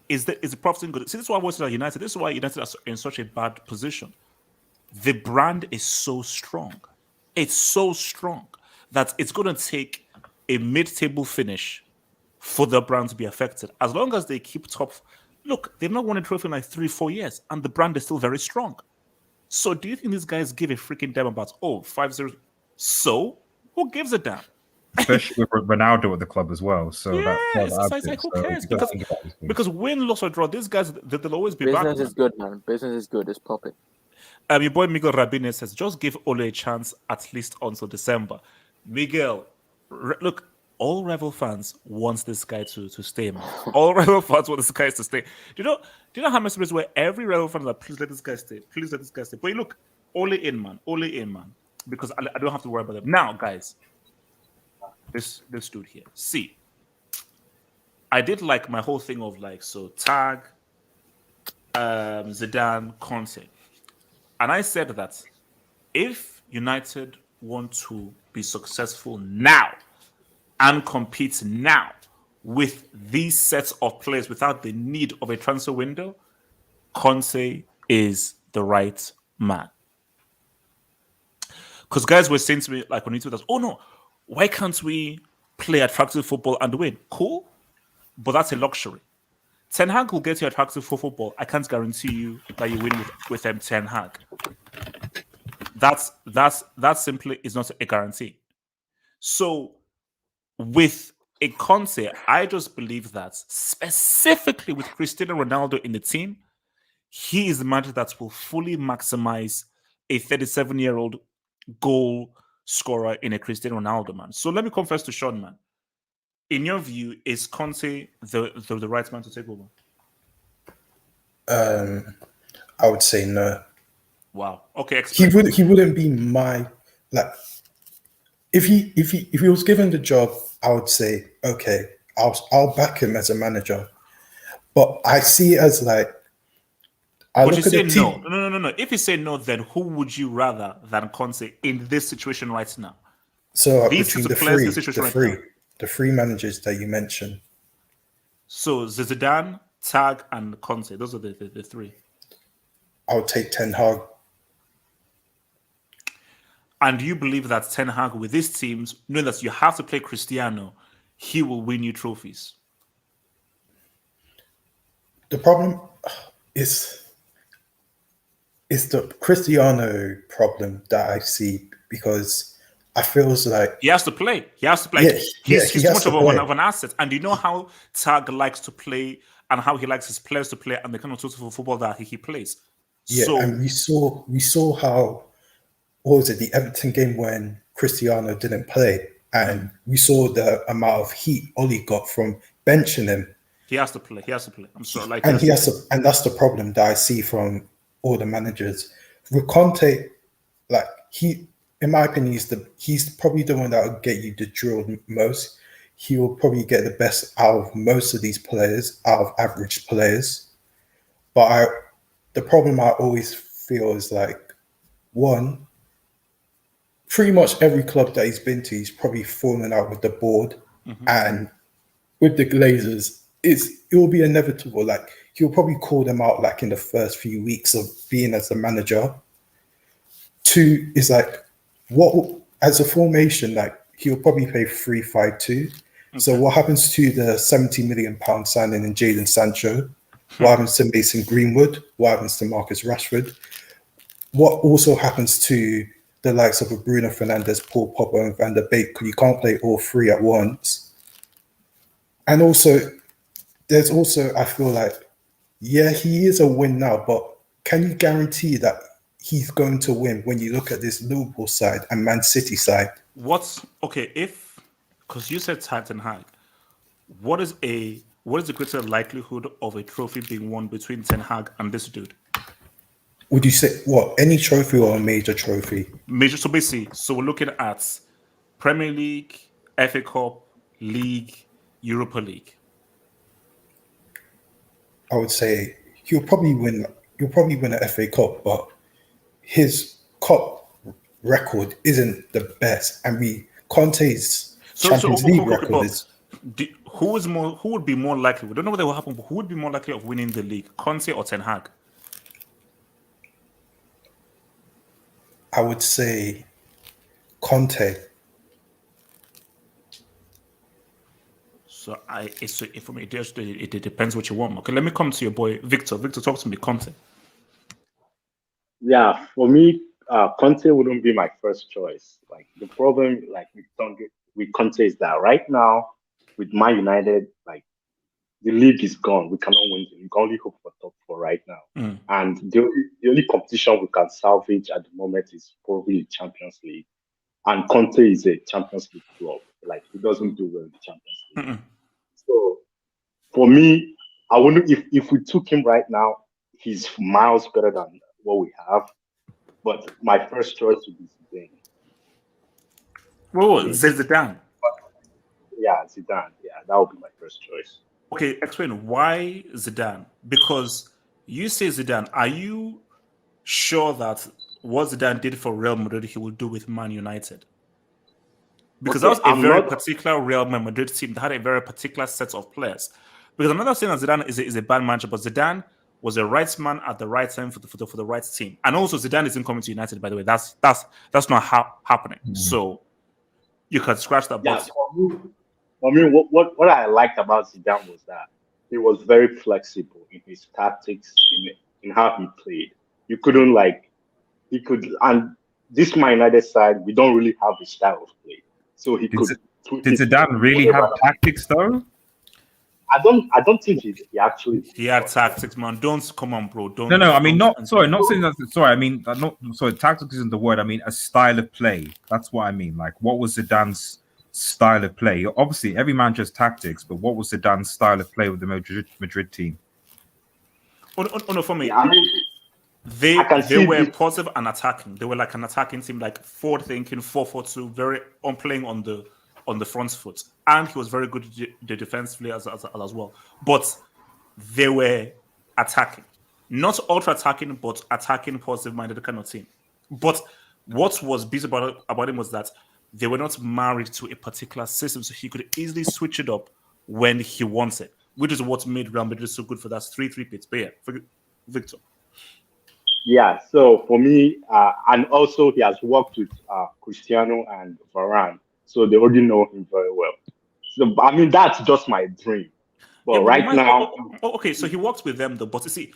S1: Is the profiting good? See, this is why I wanted at United. This is why United are in such a bad position. The brand is so strong. It's so strong that it's going to take a mid-table finish for the brand to be affected. As long as they keep top, look, they've not won a trophy in like 3-4 years, and the brand is still very strong. So, do you think these guys give a freaking damn about 5-0? So, who gives a damn?
S6: Especially with Ronaldo at the club as well. So
S1: it's like who cares? Because win, loss, or draw, these guys they'll always be back.
S5: Business is good, man. Business is good. It's popping.
S1: Your boy Miguel Rabinez says, just give Ole a chance at least until December. Miguel, look, all Rebel fans wants this guy to stay, man. All Rebel fans want this guy to stay. Do you know how many times where every Rebel fan is like, please let this guy stay, please let this guy stay. But look, Ole in, man, because I don't have to worry about them now, guys. This dude here. See, I did like my whole thing of like, so tag Zidane, Conte. And I said that if United want to be successful now and compete now with these sets of players without the need of a transfer window, Conte is the right man. Because guys were saying to me, like on YouTube, oh no, why can't we play attractive football and win? Cool, but that's a luxury. Ten Hag will get you attractive for football. I can't guarantee you that you win with Ten Hag. That simply is not a guarantee. So with a Conte, I just believe that specifically with Cristiano Ronaldo in the team, he is the manager that will fully maximize a 37-year-old goal scorer in a Cristiano Ronaldo, man. So let me confess to Sean, man. in your view, is Conte the right man to take over?
S2: I would say no.
S1: Wow. Okay, explain.
S2: He wouldn't be my like. If he was given the job, I would say okay, I'll back him as a manager. But I see it as like.
S1: But you say no. No. If you say no, then who would you rather than Conte in this situation right now?
S2: So
S1: These
S2: between the three managers that you mentioned.
S1: So Zidane, Tag, and Conte. Those are the three.
S2: I would take Ten Hag.
S1: And do you believe that Ten Hag with these teams, knowing that you have to play Cristiano, he will win you trophies?
S2: The problem is the Cristiano problem that I see, because I feels like
S1: he has to play. Yeah, he's too much of an asset. And you know how Tag likes to play and how he likes his players to play and the kind of total football that he plays.
S2: Yeah, so, and we saw how, what was it, the Everton game when Cristiano didn't play, and we saw the amount of heat Oli got from benching him.
S1: He has to play. I'm sorry,
S2: and that's the problem that I see from all the managers. With Conte, like in my opinion, he's probably the one that will get you the drill most. He will probably get the best out of most of these players, out of average players. But the problem I always feel is like, one, pretty much every club that he's been to, he's probably fallen out with the board, and with the Glazers, it will be inevitable. Like, he'll probably call them out like in the first few weeks of being as a manager. Two is like, what as a formation, like he'll probably play 3-5-2. Okay. So what happens to the £70 million signing in Jadon Sancho? What happens to Mason Greenwood? What happens to Marcus Rashford? What also happens to the likes of a Bruno Fernandes, Paul Pogba, and Van der Beek? Because you can't play all three at once. And also, there's also, I feel like, yeah, he is a win now, but can you guarantee that he's going to win when you look at this Liverpool side and Man City side?
S1: Because you said Ten Hag, what is the greater likelihood of a trophy being won between Ten Hag and this dude?
S2: Would you say what, any trophy or a major trophy?
S1: Major. So basically, we're looking at Premier League, FA Cup, League, Europa League.
S2: I would say he'll probably win an FA Cup, but his cup record isn't the best. And Conte's Champions League record is.
S1: Who would be more likely? We don't know what will happen, but who would be more likely of winning the league, Conte or Ten Hag?
S2: I would say Conte.
S1: So for me, it depends what you want. Okay, let me come to your boy Victor. Victor, talk to me, Conte.
S3: Yeah, for me, Conte wouldn't be my first choice. Like, the problem, like with Conte, is that right now with Man United, like, the league is gone. We cannot win the league. Only hope for top four right now. And the only competition we can salvage at the moment is probably the Champions League. And Conte is a Champions League club. Like, he doesn't do well in the Champions League. So for me, I wouldn't. If we took him right now, he's miles better than what we have. But my first choice would be Zidane.
S1: Whoa, Zidane.
S3: Yeah, Zidane. Yeah, that would be my first choice.
S1: Okay, explain why Zidane. Because you say Zidane. Are you sure that what Zidane did for Real Madrid, he will do with Man United? Because that was a very particular Real Madrid team that had a very particular set of players. Because I'm not saying that Zidane is a bad manager, but Zidane was the right man at the right time for the right team. And also, Zidane isn't coming to United, by the way. That's not happening. So you can scratch that box.
S3: Yeah, for me, what I liked about Zidane was that he was very flexible in his tactics, in how he played. You couldn't and this Man United side, we don't really have a style of play. So he could.
S6: Did Zidane really have tactics though?
S3: I don't think he actually.
S1: He had tactics, man. Don't come on, bro. Don't.
S6: No. I mean, not saying that. Sorry, I mean, not sorry. Tactics isn't the word. I mean, a style of play. That's what I mean. Like, what was Zidane's style of play? Obviously, every manager has tactics, but what was Zidane's style of play with the Madrid team?
S1: Oh, no, for me,
S3: Yeah, I mean,
S1: they
S3: I can see
S1: were
S3: this.
S1: positive and attacking. They were like an attacking team, like forward thinking, 4-4-2, very on playing on the front foot, and he was very good the defensively as well. But they were attacking, not ultra attacking, but attacking, positive minded kind of team. But what was beautiful about him was that they were not married to a particular system, so he could easily switch it up when he wants it, which is what made Real Madrid so good for that 3-3 pit. But yeah, Victor.
S3: Yeah, so for me, and also he has worked with Cristiano and Varane, so they already know him very well. So I mean, that's just my dream. But right now,
S1: okay, so he works with them though. But you see,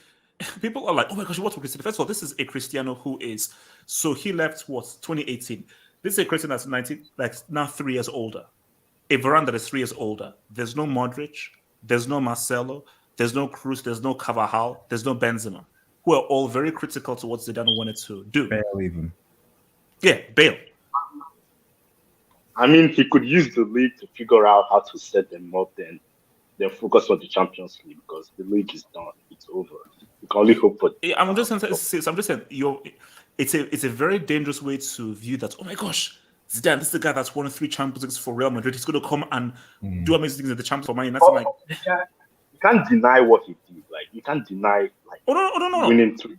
S1: people are like, "Oh my gosh, he worked with Cristiano." First of all, this is a Cristiano who is so he left 2018. This is a Cristiano that's 19, like now 3 years older. A Varane that is 3 years older. There's no Modric, there's no Marcelo, there's no Cruz, there's no Carvajal, there's no Benzema, who are all very critical to what Zidane wanted to do.
S6: Bale even.
S1: Yeah, Bale.
S3: I mean, he could use the league to figure out how to set them up. Then focus on the Champions League because the league is done. It's over. You can only hope for.
S1: I'm just saying, it's a very dangerous way to view that. Oh my gosh, Zidane, this is the guy that's won 3 Champions Leagues for Real Madrid. He's going to come and do amazing things in the Champions for Man United. Like,
S3: you can't deny what he did. Like you can't deny
S1: no.
S3: winning 3.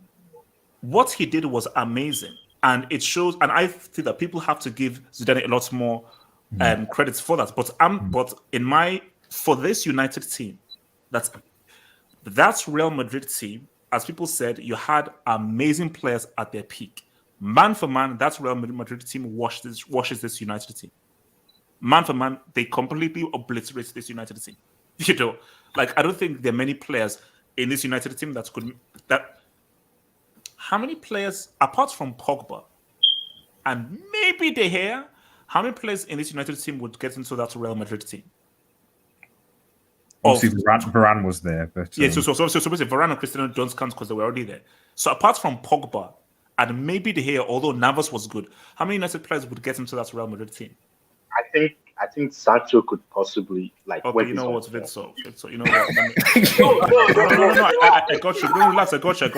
S1: What he did was amazing, and it shows. And I think that people have to give Zidane a lot more credits for that. But for this United team, that's Real Madrid team. As people said, you had amazing players at their peak. Man for man, that's Real Madrid team washes this United team. Man for man, they completely obliterate this United team. You know, like I don't think there are many players in this United team that could. How many players apart from Pogba and maybe De Gea? How many players in this United team would get into that Real Madrid team?
S6: Obviously, Varane was there, but
S1: yeah. So basically, Varane and Cristiano don't count because they were already there. So apart from Pogba and maybe De Gea, although Navas was good, how many United players would get into that Real Madrid team?
S3: I think Sancho could possibly like.
S1: Okay, you know what, Victor, you know what? No, I got you. No, relax, I got you.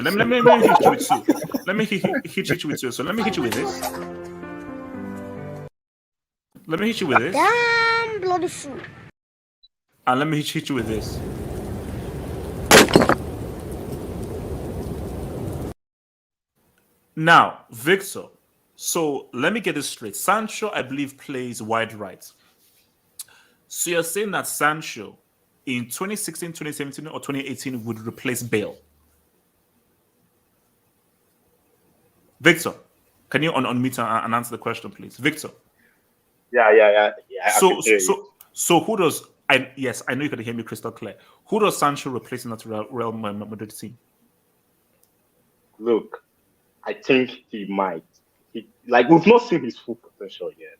S1: Let me hit you with 2. Let me hit you with 2. So let me hit you with this. Let me hit you with this.
S7: Damn bloody fool.
S1: And let me hit you with this. Now, Victor. So let me get this straight. Sancho, I believe, plays wide right. So you're saying that Sancho in 2016, 2017, or 2018 would replace Bale? Victor, can you unmute and answer the question, please? Victor.
S3: Yeah.
S1: So who does? Yes, I know you can hear me crystal clear. Who does Sancho replace in that Real Madrid team?
S3: Look, I think he might. We've not seen his full potential yet.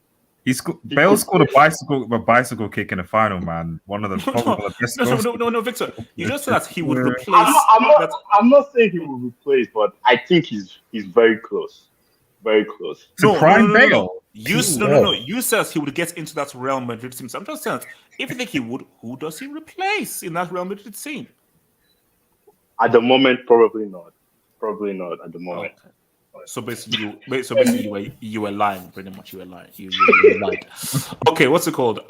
S6: Bale scored a bicycle kick in the final, man. One of the best.
S1: No, Victor. You just said that he would replace.
S3: I'm not saying he will replace, but I think he's very close. Very close.
S6: Bale.
S1: You said he would get into that Real Madrid team. So I'm just saying that if you think he would, who does he replace in that Real Madrid team?
S3: At the moment, probably not. Probably not at the moment.
S1: Okay. So basically, you were lying. Pretty much, you were lying. You lied. Okay, what's it called?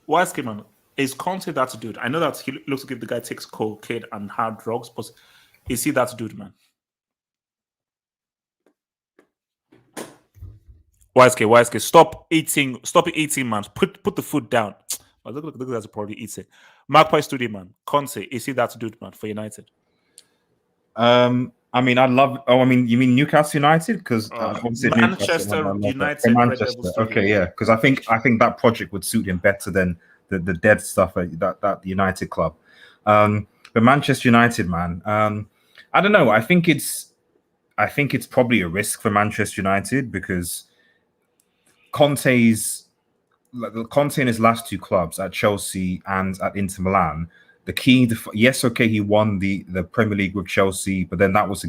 S1: Wise came on. Is Conte that dude? I know that he looks like the guy takes cocaine and hard drugs, but is he that dude, man? Wise, stop eating, man. Put the food down. Oh, look, that's probably eating. Magpie Studio, man. Conte, is he that dude, man, for United?
S6: I mean, you mean Newcastle United? Because
S1: Manchester United.
S6: Manchester. Okay, yeah. Because I think that project would suit him better than the dead stuff at that United club. But Manchester United, man. I don't know. I think it's probably a risk for Manchester United because Conte in his last 2 clubs at Chelsea and at Inter Milan. The key, he won the Premier League with Chelsea, but then that was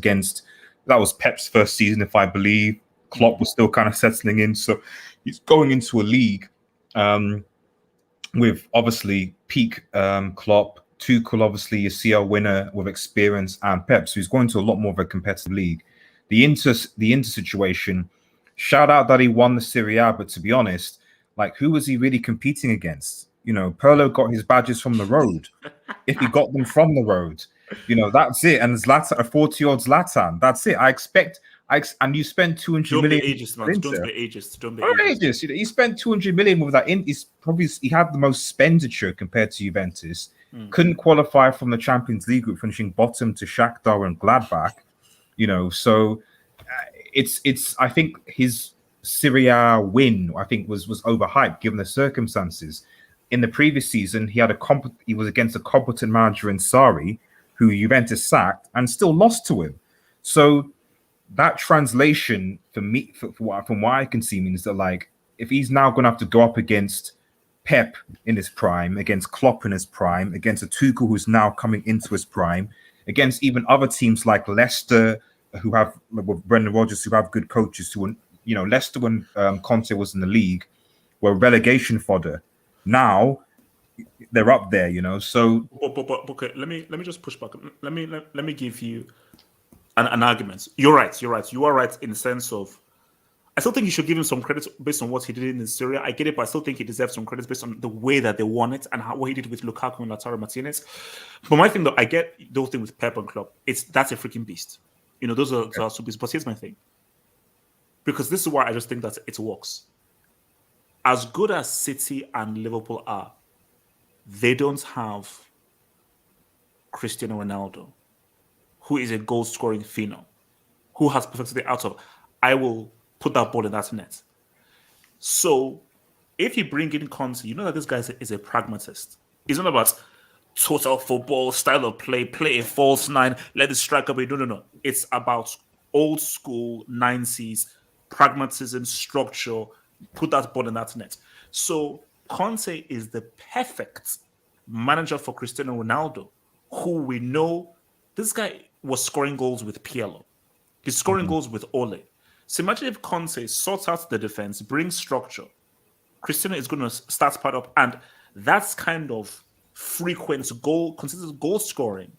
S6: Pep's first season, if I believe. Klopp was still kind of settling in, so he's going into a league with obviously peak Klopp, Tuchel, obviously a CL winner with experience, and Pep, who's going to a lot more of a competitive league. The Inter situation, shout out that he won the Serie A, but to be honest, like who was he really competing against? You know, Pirlo got his badges from the road. If he got them from the road, you know, that's it. And Zlatan, a 40-year-old Zlatan, that's it. And you spent 200
S1: Don't
S6: million.
S1: be ageist, man. Don't be ageist. Don't be ageist.
S6: Outrageous. You know, he spent 200 million with that. He had the most expenditure compared to Juventus. Couldn't qualify from the Champions League group, finishing bottom to Shakhtar and Gladbach. You know, so it's. I think his Serie A win, I think, was overhyped given the circumstances. In the previous season, he was against a competent manager in Sarri, who Juventus sacked and still lost to him. So that translation for me, from what I can see, means that like if he's now going to have to go up against Pep in his prime, against Klopp in his prime, against a Tuchel who's now coming into his prime, against even other teams like Leicester, who have with Brendan Rodgers, who have good coaches, Leicester when Conte was in the league were relegation fodder. Now they're up there, you know. So,
S1: but okay, let me just push back. Let me give you an argument. You're right. You are right in the sense of, I still think you should give him some credit based on what he did in Syria. I get it, but I still think he deserves some credit based on the way that they won it and what he did with Lukaku and Lautaro Martinez. But my thing, though, I get the whole thing with Pep and Klopp. That's a freaking beast. You know, those are two beasts. But here's my thing, because this is why I just think that it works. As good as City and Liverpool are, they don't have Cristiano Ronaldo, who is a goal-scoring phenom, who has perfected the out of, I will put that ball in that net. So if you bring in Conte, you know that this guy is a pragmatist. It's not about total football, style of play a false nine, let the striker be. No. It's about old school 90s pragmatism, structure, put that ball in that net. So Conte is the perfect manager for Cristiano Ronaldo, who we know this guy was scoring goals with Pirlo. He's scoring goals with Ole. So imagine if Conte sorts out the defense, brings structure. Cristiano is going to start part up, and that's kind of frequent consistent goal scoring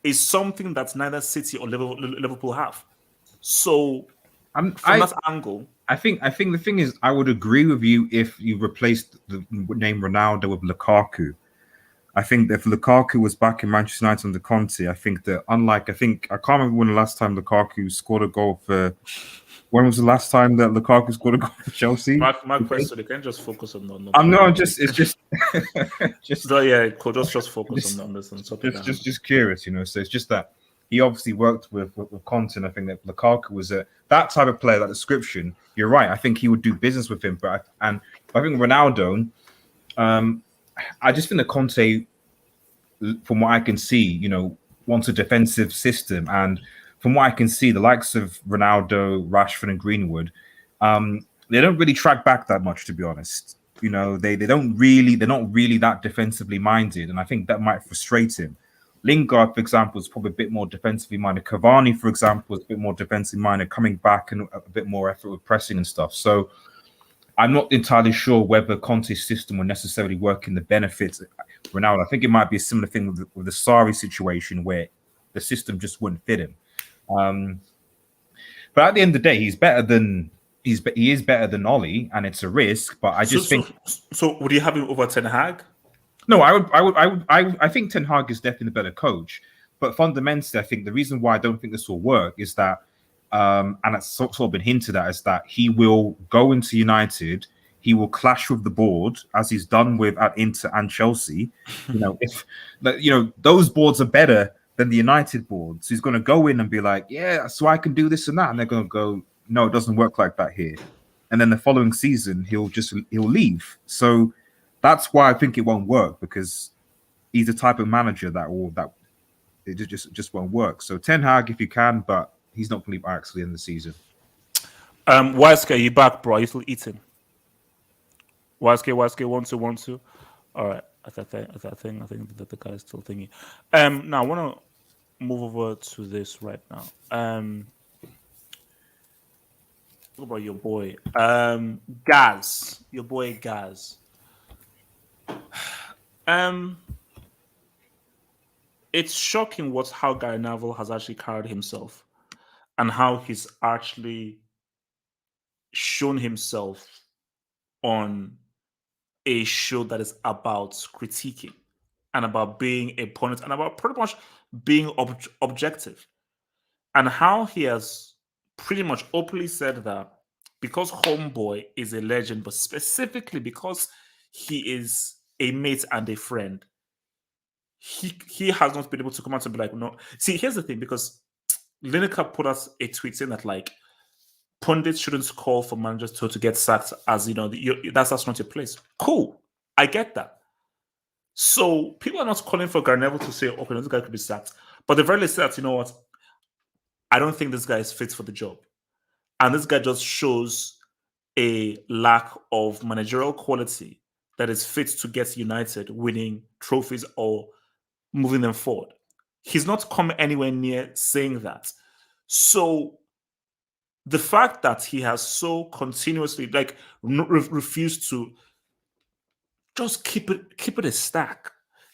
S1: is something that neither City or Liverpool have. So from that angle,
S6: I think the thing is, I would agree with you if you replaced the name Ronaldo with Lukaku. I think that if Lukaku was back in Manchester United under Conte, I think that I can't remember when the last time Lukaku scored a goal for. When was the last time that Lukaku scored a goal for Chelsea?
S1: Mark question, you can't just focus on the.
S6: I'm not just. It's just.
S1: So yeah, cool. Just focus on this and
S6: just curious, you know. So it's just that he obviously worked with Conte, and I think that Lukaku was that type of player, that description. You're right. I think he would do business with him, but I think Ronaldo. I just think that Conte, from what I can see, you know, wants a defensive system, and from what I can see, the likes of Ronaldo, Rashford, and Greenwood, they don't really track back that much, to be honest. You know, they're not really that defensively minded, and I think that might frustrate him. Lingard, for example, is probably a bit more defensively minded. Cavani, for example, is a bit more defensively minded, coming back and a bit more effort with pressing and stuff. So I'm not entirely sure whether Conte's system will necessarily work in the benefits of Ronaldo. I think it might be a similar thing with the Sarri situation, where the system just wouldn't fit him. But at the end of the day, he is better than Ollie, and it's a risk. But I just think.
S1: So would you have him over Ten Hag?
S6: No, I think Ten Hag is definitely the better coach. But fundamentally, I think the reason why I don't think this will work is that, and it's sort of been hinted at, is that he will go into United. He will clash with the board, as he's done at Inter and Chelsea. Those boards are better than the United board. So he's going to go in and be like, yeah, so I can do this and that. And they're going to go, no, it doesn't work like that here. And then the following season, he'll leave. So that's why I think it won't work, because he's the type of manager that it just won't work. So Ten Hag, if you can, but he's not going to leave actually in the season.
S1: YSK, you back, bro? Are you still eating? YSK, 1-2. All right. I think that the guy is still thinking. Now I want to move over to this right now. What about your boy, Gaz? Your boy Gaz. It's shocking how Gary Neville has actually carried himself and how he's actually shown himself on a show that is about critiquing and about being a pundit and about pretty much being objective, and how he has pretty much openly said that because Homeboy is a legend, but specifically because he is a mate and a friend, he has not been able to come out and be like, no. See, here's the thing, because Lineker put us a tweet saying that like pundits shouldn't call for managers to get sacked, as you know, that's not your place. Cool, I get that. So people are not calling for Gary Neville to say, okay, this guy could be sacked, but the very least said, you know what, I don't think this guy is fit for the job, and this guy just shows a lack of managerial quality that is fit to get United winning trophies or moving them forward. He's not come anywhere near saying that. So the fact that he has so continuously like refused to just keep it a stack.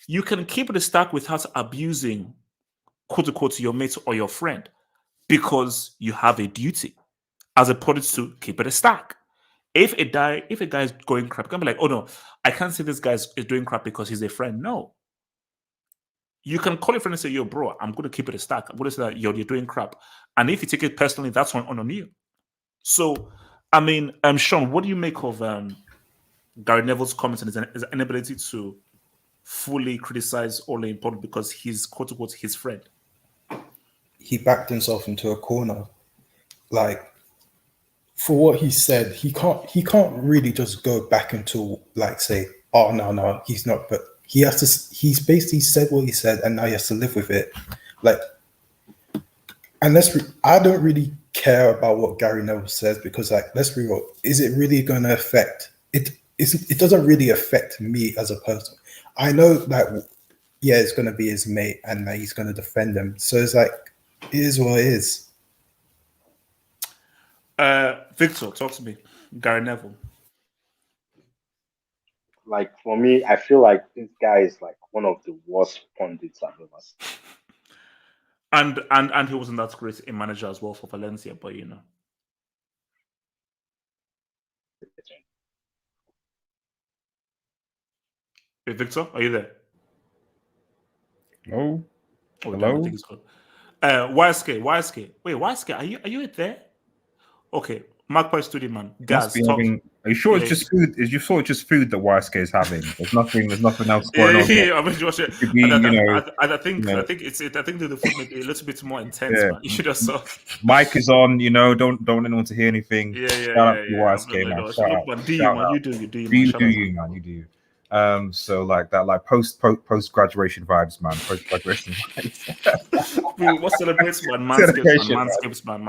S1: You can keep it a stack without abusing, quote unquote, your mate or your friend, because you have a duty, as opposed to keep it a stack. If a guy is going crap, you can be like, oh no, I can't say this guy is doing crap because he's a friend. No. You can call your friend and say, yo, bro, I'm going to keep it a stack. I'm going to say that you're doing crap. And if you take it personally, that's on you. So, I mean, Sean, what do you make of Gary Neville's comments and his inability to fully criticize Ole in public because he's, quote unquote, his friend?
S2: He backed himself into a corner. Like, for what he said, he can't really just go back into like say, oh no, he's not. But he's basically said what he said, and now he has to live with it. Like, and I don't really care about what Gary Neville says, because like, let's be real, is it really going to affect it? It doesn't really affect me as a person. I know that yeah, it's going to be his mate, and that he's going to defend him. So it's like, it is what it is.
S1: Victor, talk to me. Gary Neville.
S3: Like, for me, I feel like this guy is like one of the worst pundits I've ever seen.
S1: And he wasn't that great a manager as well for Valencia, but you know. Hey, Victor, are you there?
S6: Oh,
S1: hello. I think it's good. YSK. Wait, YSK, are you there? Okay, Magpie Studio man. Guys,
S6: are you sure it's just food? Is you sure it's just food that YSK is having? There's nothing else going on.
S1: Yeah, I mean, Josh, I think the food may be a little bit more intense, man. You should have saw.
S6: Mic is on, don't want anyone to hear anything.
S1: Yeah.
S6: Shout out to YSK, man. Shout out.
S1: Do you, man. You do.
S6: So like that, like post graduation vibes, man. Post graduation vibes.
S1: What celebrates, man? Manscapes, man.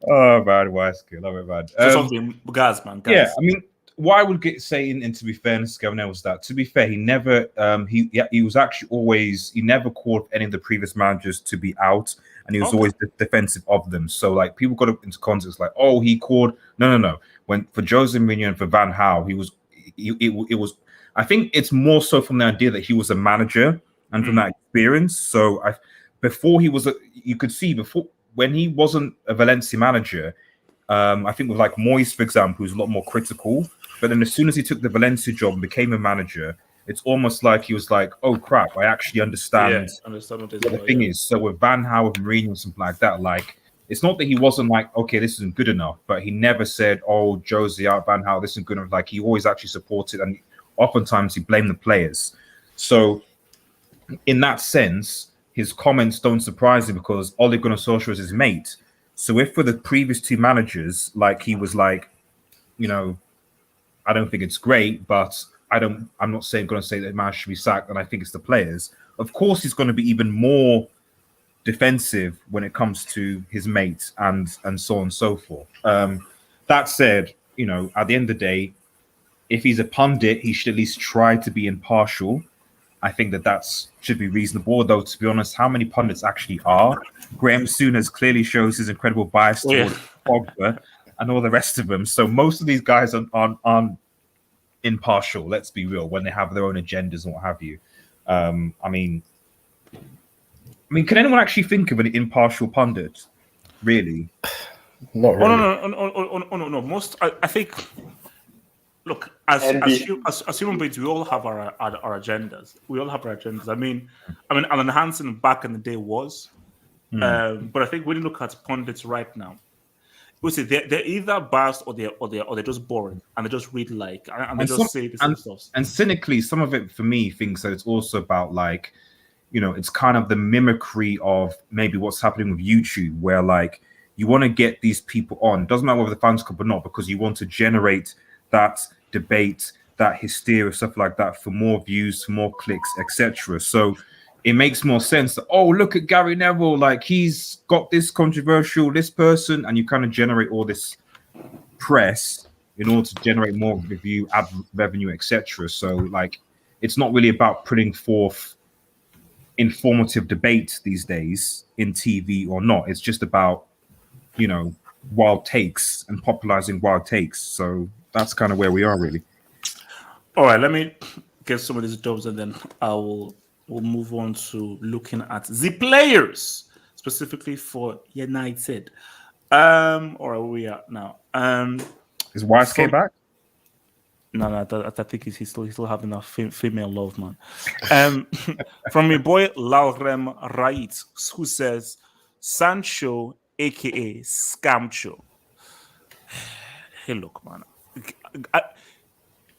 S6: Oh man, YSK, love it, man.
S1: So something, guys.
S6: Yeah, I mean, what I would say, and to be fair, Gavin was that. To be fair, he never, he was actually always, he never called any of the previous managers to be out, and he was always defensive of them. So like, people got into context like, oh, he called. No. When for Jose Mourinho and for Van Gaal, it was. I think it's more so from the idea that he was a manager and from that experience. So before he was, you could see before when he wasn't a Valencia manager. I think with like Moyes, for example, who's a lot more critical. But then as soon as he took the Valencia job and became a manager, it's almost like he was like, oh crap, I actually understand what the thing is. So with Van Gaal, with Mourinho and something like that, like, it's not that he wasn't like, okay, this isn't good enough, but he never said, oh, Jose out, Van Gaal, this isn't good enough. Like, he always actually supported, and oftentimes he blamed the players. So in that sense, his comments don't surprise me, because Ole Gunnar Solskjaer is his mate. So if for the previous two managers, like, he was like, I don't think it's great, but I'm not going to say that the man should be sacked, and I think it's the players. Of course, he's going to be even more defensive when it comes to his mates and so on and so forth. That said, at the end of the day, if he's a pundit, he should at least try to be impartial. I think that should be reasonable. Though, to be honest, how many pundits actually are? Graham Souness clearly shows his incredible bias towards Pogba. and all the rest of them. So most of these guys aren't impartial. Let's be real. When they have their own agendas and what have you. I mean, can anyone actually think of an impartial pundit? Really?
S2: Not really.
S1: No. Most, I think. Look, as human beings, we all have our agendas. We all have our agendas. I mean, Alan Hansen back in the day was, but I think when you look at pundits right now, we say they're either biased or they're just boring and they just read and they just say the same stuff.
S6: And cynically, some of it for me thinks that it's also about it's kind of the mimicry of maybe what's happening with YouTube, where you want to get these people on. It doesn't matter whether the fans club or not, because you want to generate that debate, that hysteria, stuff like that, for more views, for more clicks, etc. So it makes more sense that, oh, look at Gary Neville, he's got this controversial, this person, and you kind of generate all this press in order to generate more review, ad revenue, etc. So it's not really about putting forth informative debate these days in TV or not. It's just about wild takes and popularizing wild takes. So that's kind of where we are, really.
S1: All right, let me get some of these jobs, and then we'll move on to looking at the players specifically for United. Or we are now.
S6: Is YSK back?
S1: No, I think he's still having a female love, man. From your boy Laurem Rait, who says Sancho, aka Scamcho. Hey, look, man.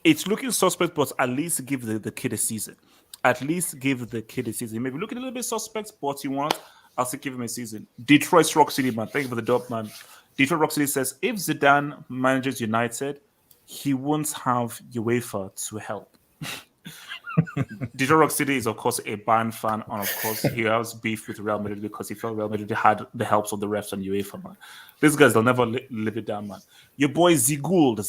S1: It's looking suspect, but at least give the kid a season. At least give the kid a season. Maybe looking a little bit suspect, but you want, I'll still give him a season. Detroit's Rock City, man. Thank you for the dub, man. Detroit Rock City says, if Zidane manages United, he won't have UEFA to help. Detroit Rock City is, of course, a Bayern fan, and of course, he has beef with Real Madrid because he felt Real Madrid had the helps of the refs and UEFA, man. These guys, they'll never live it down, man. Your boy Zigould,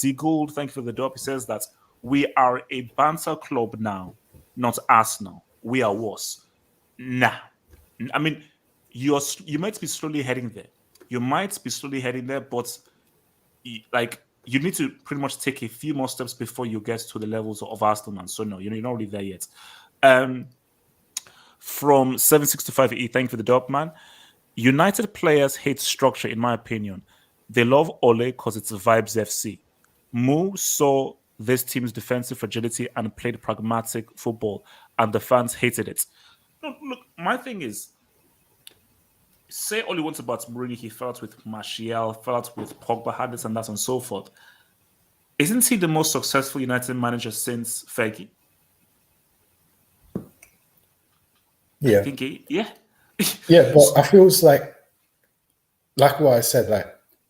S1: thank you for the dub. He says that we are a banter club now, not Arsenal. We are worse. Nah. I mean, you might be slowly heading there. But you need to pretty much take a few more steps before you get to the levels of Arsenal, man. So no, you're not really there yet. From 765E, thank you for the dub, man. United players hate structure, in my opinion. They love Ole because it's vibes FC. Mu saw this team's defensive fragility and played pragmatic football, and the fans hated it. No, look, my thing is, say all you want about Mourinho, he felt with Martial, felt with Pogba, had this and that and so forth. Isn't he the most successful United manager since Fergie?
S2: Yeah.
S1: I think yeah.
S2: Yeah, but I feels like what I said,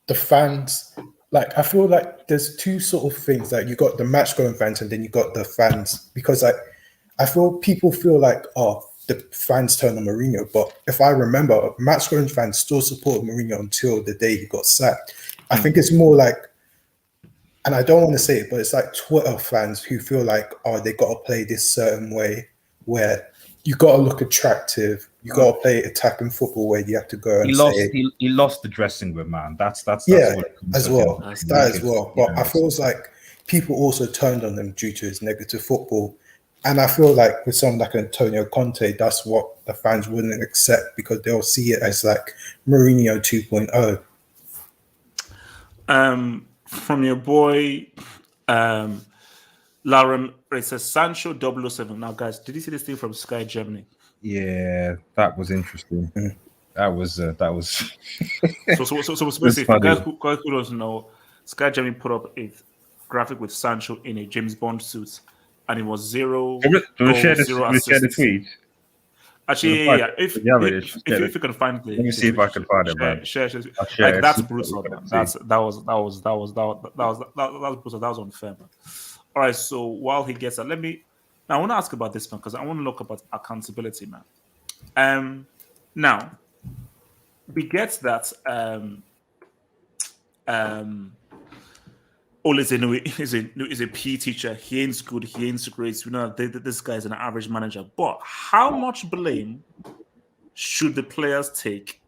S2: the fans, I feel like there's two sort of things. You got the match going fans and then you got the fans, because I feel people feel the fans turn on Mourinho, but if I remember, match going fans still supported Mourinho until the day he got sacked. I think it's more and I don't want to say it, but it's Twitter fans who feel they got to play this certain way, where you got to look attractive, you got to play attacking football, where you have to go and
S6: he lost the dressing room, man. That's
S2: yeah,
S6: what
S2: as well. That as well. But
S6: yeah,
S2: I feel like people also turned on him due to his negative football. And I feel like with someone like Antonio Conte, that's what the fans wouldn't accept, because they'll see it as Mourinho 2.0.
S1: From your boy, Lauren, it says Sancho 007. Now, guys, did you see this thing from Sky Germany?
S6: Yeah, that was interesting. That was.
S1: So specific. Guys who doesn't know, Sky Germany put up a graphic with Sancho in a James Bond suit, and it was 0 goals, 0 assists.
S6: Share the tweet?
S1: Actually, yeah. If you can find the,
S6: let me see if I can find it, man.
S1: Share. That's brutal, man. That was brutal. That was unfair, man. All right. So while he gets that, I want to ask about this, man, because I want to look about accountability, man. Now we get that Ole is a PE teacher. He ain't good. He ain't great. We know that this guy's an average manager. But how much blame should the players take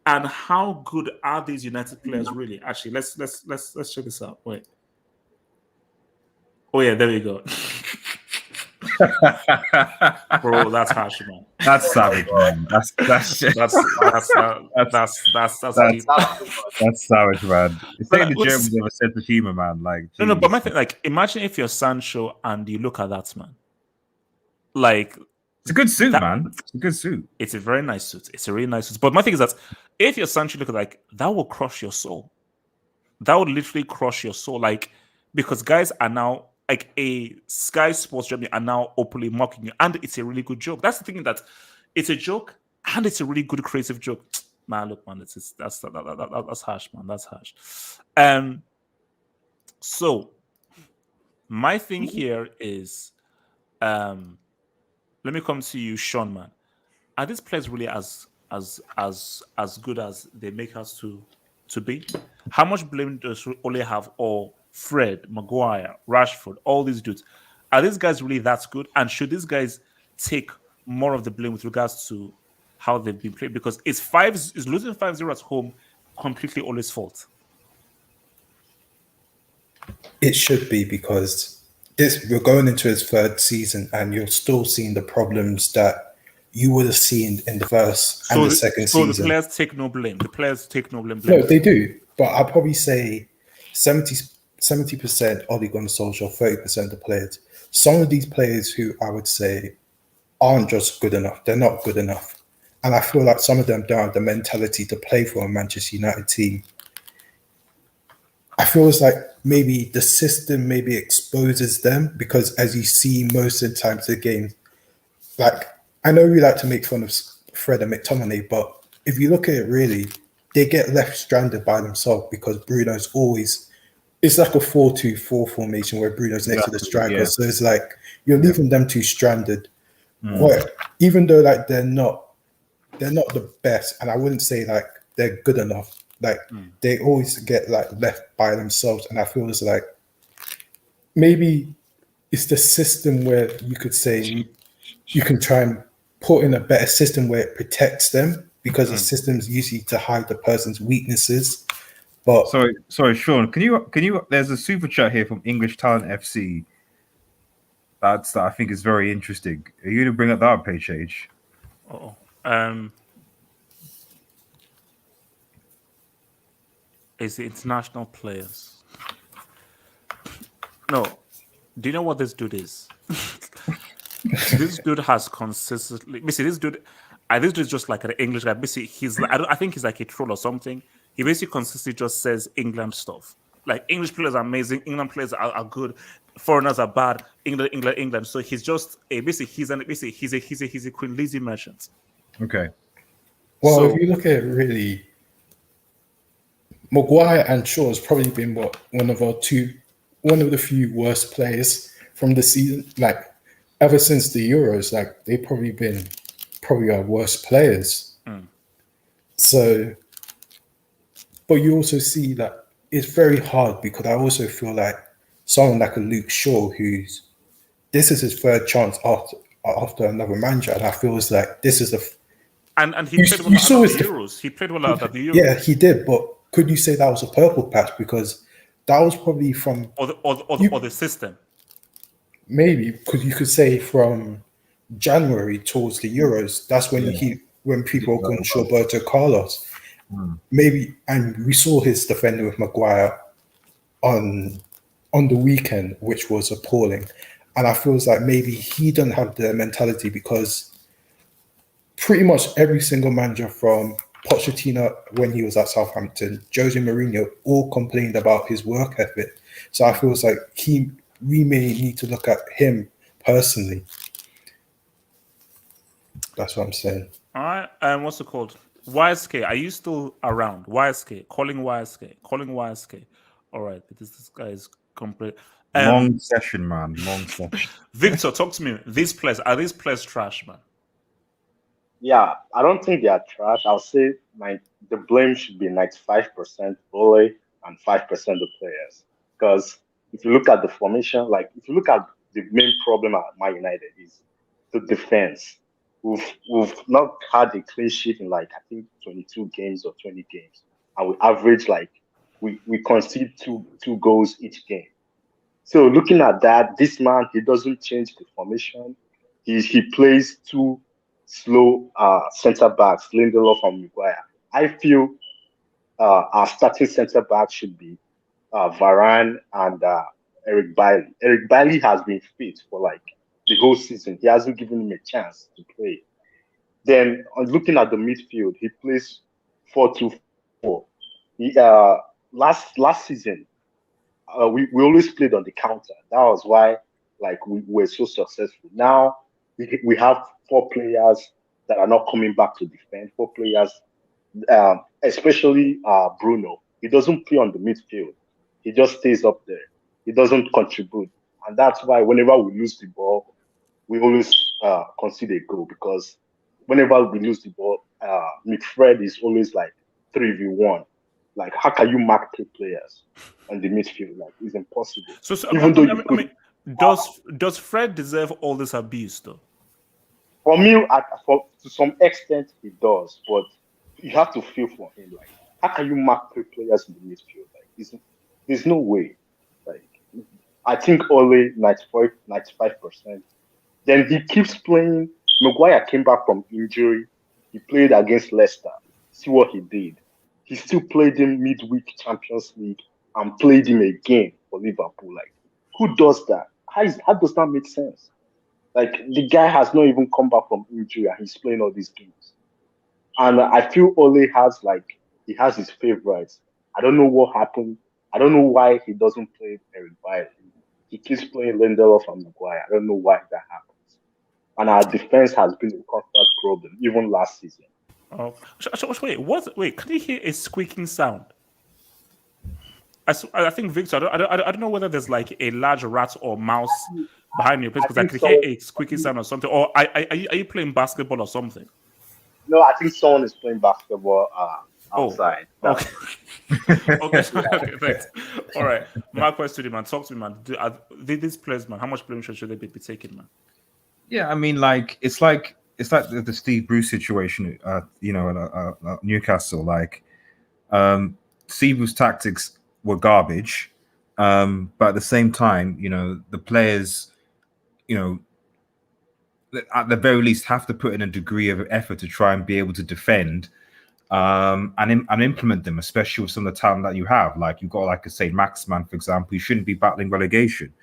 S1: And how good are these United players really? Actually, let's check this out. Wait. Oh yeah, there we go. Bro, that's harsh, man.
S6: That's savage, man. That's
S1: That's deep.
S6: That's savage, man. It's
S1: But,
S6: like the
S1: like,
S6: Germans have a sense of humor, man. Like,
S1: no, but my
S6: jeez.
S1: thing, like, imagine if you're Sancho and you look at that, man. Like,
S6: It's a good suit,
S1: that-
S6: man. It's a good suit.
S1: it's a very nice suit. It's a really nice suit. But my thing is that if you're Sancho, look at like that will crush your soul. That would literally crush your soul. Like, because guys are now like a Sky Sports Germany are now openly mocking you, and it's a really good joke. That's the thing, that it's a joke and it's a really good creative joke. Man, look, man, that's harsh, man. That's harsh. So my thing here is, let me come to you, Sean, man. Are these players really as good as they make us to be? How much blame does Ole have, or Fred, Maguire, Rashford, all these dudes? Are these guys really that good? And should these guys take more of the blame with regards to how they've been played? Because it's losing 5-0 at home completely Ole's fault.
S2: It should be, because we're going into his third season and you're still seeing the problems that you would have seen in the first and the second season.
S1: So the players take no blame. The players take no blame.
S2: No, they do. But I'll probably say 70% Ole Gunnar Solskjaer, 30% the players. Some of these players who I would say aren't just good enough. They're not good enough. And I feel like some of them don't have the mentality to play for a Manchester United team. I feel it's like maybe the system maybe exposes them, because as you see most of the times the games, like, I know we like to make fun of Fred and McTominay, but if you look at it really, they get left stranded by themselves, because Bruno's always, it's like a 4-2-4 formation where Bruno's next to the striker.
S6: Yeah.
S2: So it's like you're leaving them two stranded. Well, even though like they're not the best, and I wouldn't say like they're good enough. Like they always get like left by themselves, and I feel it's like maybe it's the system where you could say you can try and put in a better system where it protects them, because the system's usually to hide the person's weaknesses. But
S6: sorry, Sean. Can you? There's a super chat here from English Talent FC. That I think is very interesting. Are you going to bring up that page, H?
S1: Oh, it's the international players. No, do you know what this dude is? This dude has consistently. This dude is just like an English guy. Basically, I think he's like a troll or something. He basically consistently just says England stuff. Like, English players are amazing, England players are good, foreigners are bad, England. So he's just he's a Queen Lizzie merchant.
S6: Okay.
S2: Well,
S1: So,
S2: if you look at it really, Maguire and Shaw has probably been one of the few worst players from the season. Like, ever since the Euros, like they've probably been our worst players. So, but you also see that it's very hard, because I also feel like someone like a Luke Shaw, this is his third chance after another manager, and I feel it's like this is
S1: and he played well at the Euros. He played well at the Euros.
S2: Yeah, he did, but could you say that was a purple patch? Because that was probably from
S1: or the system.
S2: Maybe, because you could say from January towards the Euros, that's when when people were going to Roberto Carlos. Maybe, and we saw his defending with Maguire on the weekend, which was appalling. And I feel like maybe he doesn't have the mentality, because pretty much every single manager from Pochettino when he was at Southampton, Jose Mourinho, all complained about his work ethic. So I feel like we may need to look at him personally. That's what I'm saying.
S1: All right. What's it called? YSK, are you still around? YSK, calling YSK. All right. This guy is complete.
S6: Long session, man. Long session.
S1: Victor, talk to me. Are these players trash, man?
S3: Yeah, I don't think they are trash. I'll say the blame should be 95% Ole and 5% the players. Because if you look at the formation, like if you look at the main problem at Man United is the defense. we've not had a clean sheet in like I think 22 games or 20 games, and we average like we concede two goals each game. So looking at that, this man he doesn't change the formation. He plays two slow centre backs, Lindelof and Maguire. I feel our starting centre back should be Varane and Eric Bailey. Eric Bailey has been fit for like the whole season. He hasn't given him a chance to play. Then on looking at the midfield, he plays 4-2-4. He last season we always played on the counter. That was why like we were so successful. Now we have four players that are not coming back to defend. Four players, especially Bruno. He doesn't play on the midfield. He just stays up there. He doesn't contribute, and that's why whenever we lose the ball, we always concede a goal because whenever we lose the ball, McFred is always like 3v1. Like, how can you mark two players on the midfield? Like, it's impossible.
S1: So
S3: Even though
S1: I mean, does Fred deserve all this abuse though?
S3: for me, to some extent, he does, but you have to feel for him. Like, how can you mark three players in the midfield? Like, there's no way. Like, I think Ole 95%. Then he keeps playing. Maguire came back from injury. He played against Leicester. See what he did. He still played him midweek Champions League and played him again for Liverpool. Like, who does that? How does that make sense? Like, the guy has not even come back from injury and he's playing all these games. And I feel Ole he has his favorites. I don't know what happened. I don't know why he doesn't play Eric Bailly. He keeps playing Lindelof and Maguire. I don't know why that happens. And our defense has been a constant problem, even last season.
S1: Oh, wait, what? Wait, can you hear a squeaking sound? I think Victor. I don't know whether there's like a large rat or mouse behind your place because I could hear a squeaking sound or something. Or are you playing basketball or something?
S3: No, I think someone is playing basketball outside.
S1: Okay. Okay, thanks. All right, my question to you, man. Talk to me, man. These players, man, how much blame should they be taking, man?
S6: Yeah, I mean, like it's like the Steve Bruce situation, at Newcastle. Like, Steve Bruce's tactics were garbage, but at the same time, the players, at the very least, have to put in a degree of effort to try and be able to defend, and implement them, especially with some of the talent that you have. Like you've got, like I say, Maximan, for example, you shouldn't be battling relegation.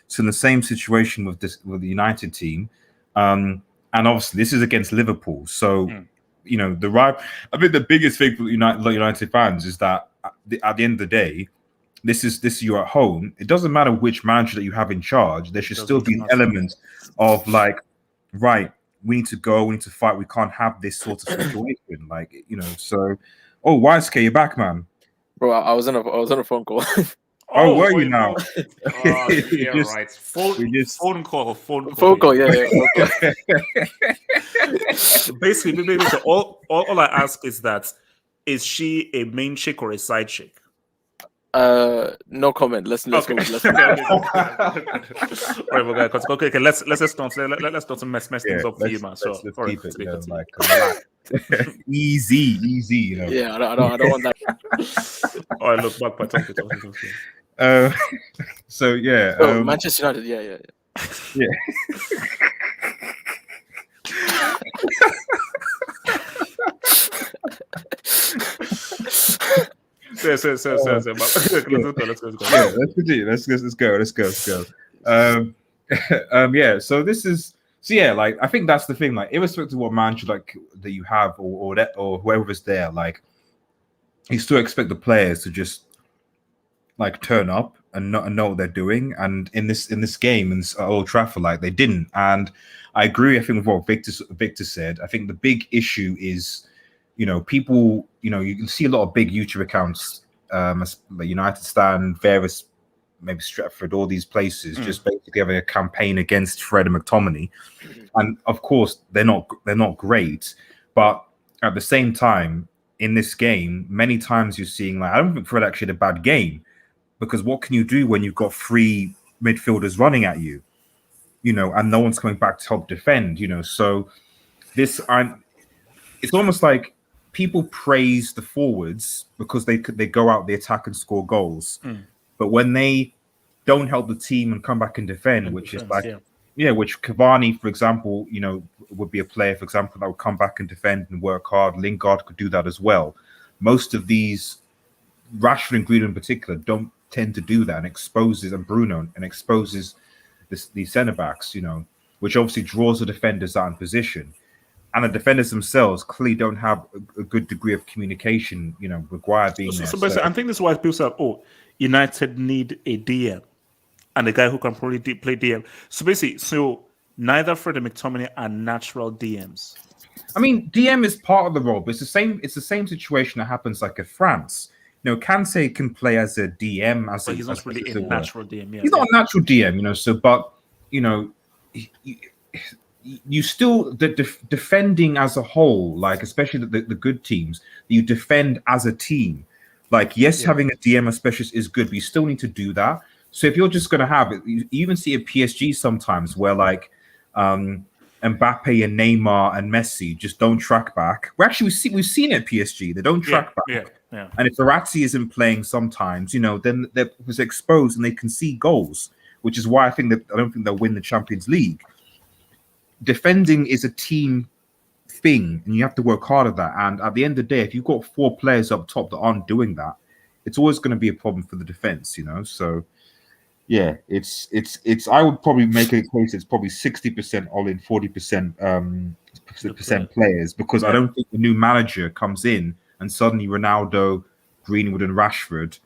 S6: So in the same situation with the United team. And obviously, this is against Liverpool. So, I think the biggest thing for United fans is that at the end of the day, this is you're at home. It doesn't matter which manager that you have in charge. There should still be an element of like, right, we need to go, we need to fight. We can't have this sort of situation. Like, so, why is you're back, man?
S5: Bro, I was on a phone call.
S6: Were you now?
S1: Yeah, right. Phone call.
S5: Yeah.
S1: Basically, so all I ask is that, is she a main chick or a side chick?
S5: No comment. Let's go. Let's go.
S1: Right, okay. Let's not mess things up for you, man. So
S6: let's keep it easy.
S5: Yeah, I don't want that.
S1: All right, look back. Talk.
S6: So yeah.
S5: Manchester United. Yeah.
S1: Let's go.
S6: Yeah. So this is. So yeah, like I think that's the thing. Like, irrespective of what manager that you have or whoever is there, like you still expect the players to just like turn up and know what they're doing. And in this game in Old Trafford, like they didn't. And I agree. I think with what Victor said. I think the big issue is, people. You can see a lot of big YouTube accounts, like United Stand, various, maybe Stratford, all these places, just basically having a campaign against Fred and McTominay. And of course, they're not great, but at the same time, in this game, many times you're seeing like I don't think Fred actually had a bad game. Because what can you do when you've got three midfielders running at you, and no one's coming back to help defend, So it's almost like people praise the forwards because they go out, they attack and score goals, but when they don't help the team and come back and defend, which is like which Cavani, for example, would be a player, for example, that would come back and defend and work hard. Lingard could do that as well. Most of these, Rashford and Greenwood in particular, don't tend to do that, and Bruno exposes these centre backs, which obviously draws the defenders out in position. And the defenders themselves clearly don't have a good degree of communication, Maguire being there.
S1: So basically, I think this is why people say, United need a DM and a guy who can probably play DM. So basically, neither Freddie McTominay are natural DMs.
S6: I mean, DM is part of the role, but it's the same situation that happens like at France. Kante can play as a DM,
S1: but he's not really a natural DM. Yeah,
S6: he's not a natural DM, but you still defending as a whole, like especially the good teams, you defend as a team. Like, yes, having a DM specialist is good, but you still need to do that. So if you're just going to have it, you even see a PSG sometimes where like Mbappe and Neymar and Messi just don't track back. We've seen it at PSG. They don't track back.
S1: Yeah.
S6: And if Verratti isn't playing sometimes, then they're exposed and they concede goals, which is why I don't think they'll win the Champions League. Defending is a team thing, and you have to work hard at that. And at the end of the day, if you've got 4 players up top that aren't doing that, it's always going to be a problem for the defense, So, yeah, it's. I would probably make a case it's probably 60% all in, 40% players, because I don't think the new manager comes in and suddenly Ronaldo, Greenwood, and Rashford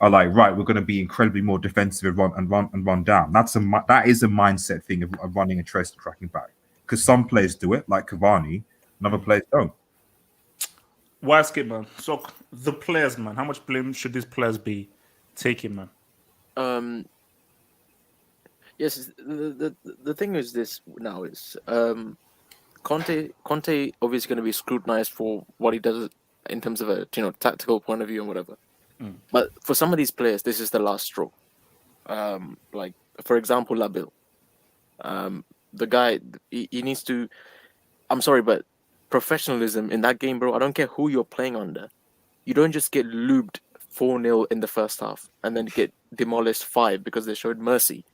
S6: are like, right, we're going to be incredibly more defensive and run down. That is a mindset thing of running and tracking back. Because some players do it, like Cavani, and other players don't.
S1: Why skip, man? So the players, man, how much blame should these players be taking, man?
S5: Yes, the thing is this now is Conte obviously going to be scrutinized for what he does in terms of a tactical point of view and whatever. But for some of these players, this is the last straw. Like for example, Labille. The guy, he needs to. I'm sorry, but professionalism in that game, bro. I don't care who you're playing under. You don't just get lubed 4-0 in the first half and then get demolished 5 because they showed mercy.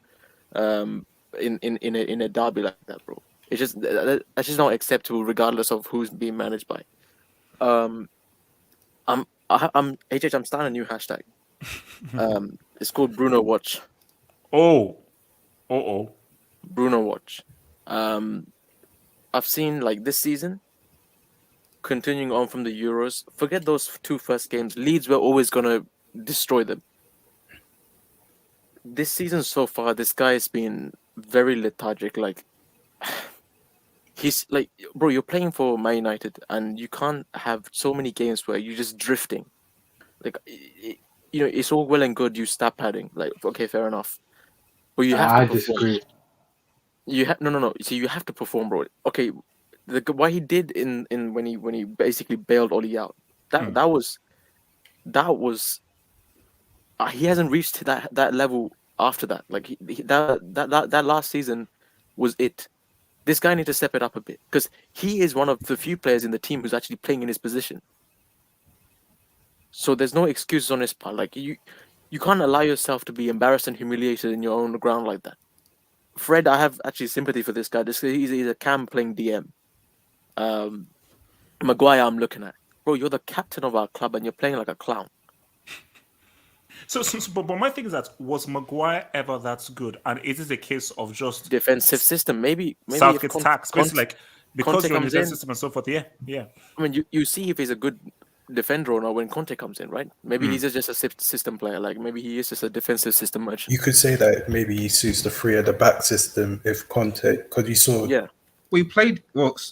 S5: In a derby like that, bro. It's just that's just not acceptable, regardless of who's being managed by. I'm HH. I'm starting a new hashtag. It's called Bruno Watch. Bruno Watch. I've seen like this season, continuing on from the Euros. Forget those 2 first games. Leeds were always gonna destroy them. This season so far, this guy has been very lethargic. Like, he's like, bro, you're playing for Man United, and you can't have so many games where you're just drifting. Like, it's all well and good you stat padding. Like, okay, fair enough, but you have to perform.
S3: Disagree.
S5: You have no. So you have to perform, bro. Okay, what he did in when he basically bailed Oli out. That was. He hasn't reached that level after that. Like that last season was it. This guy needs to step it up a bit because he is one of the few players in the team who's actually playing in his position. So there's no excuses on his part. Like you can't allow yourself to be embarrassed and humiliated in your own ground like that. Fred, I have actually sympathy for this guy. He's a cam playing DM. Maguire, I'm looking at. Bro, you're the captain of our club and you're playing like a clown.
S1: But my thing is that, was Maguire ever that good? And is it a case of just
S5: defensive system? Maybe
S1: Southgate's tax, basically, like because
S5: Conte
S1: you're in the
S5: comes in,
S1: system and so forth. Yeah.
S5: I mean, you see if he's a good defender or not when Conte comes in, right? Maybe he's just a system player. Like maybe he is just a defensive system merchant.
S2: You could say that maybe he suits the 3 at the back system if Conte, because you saw.
S5: Yeah.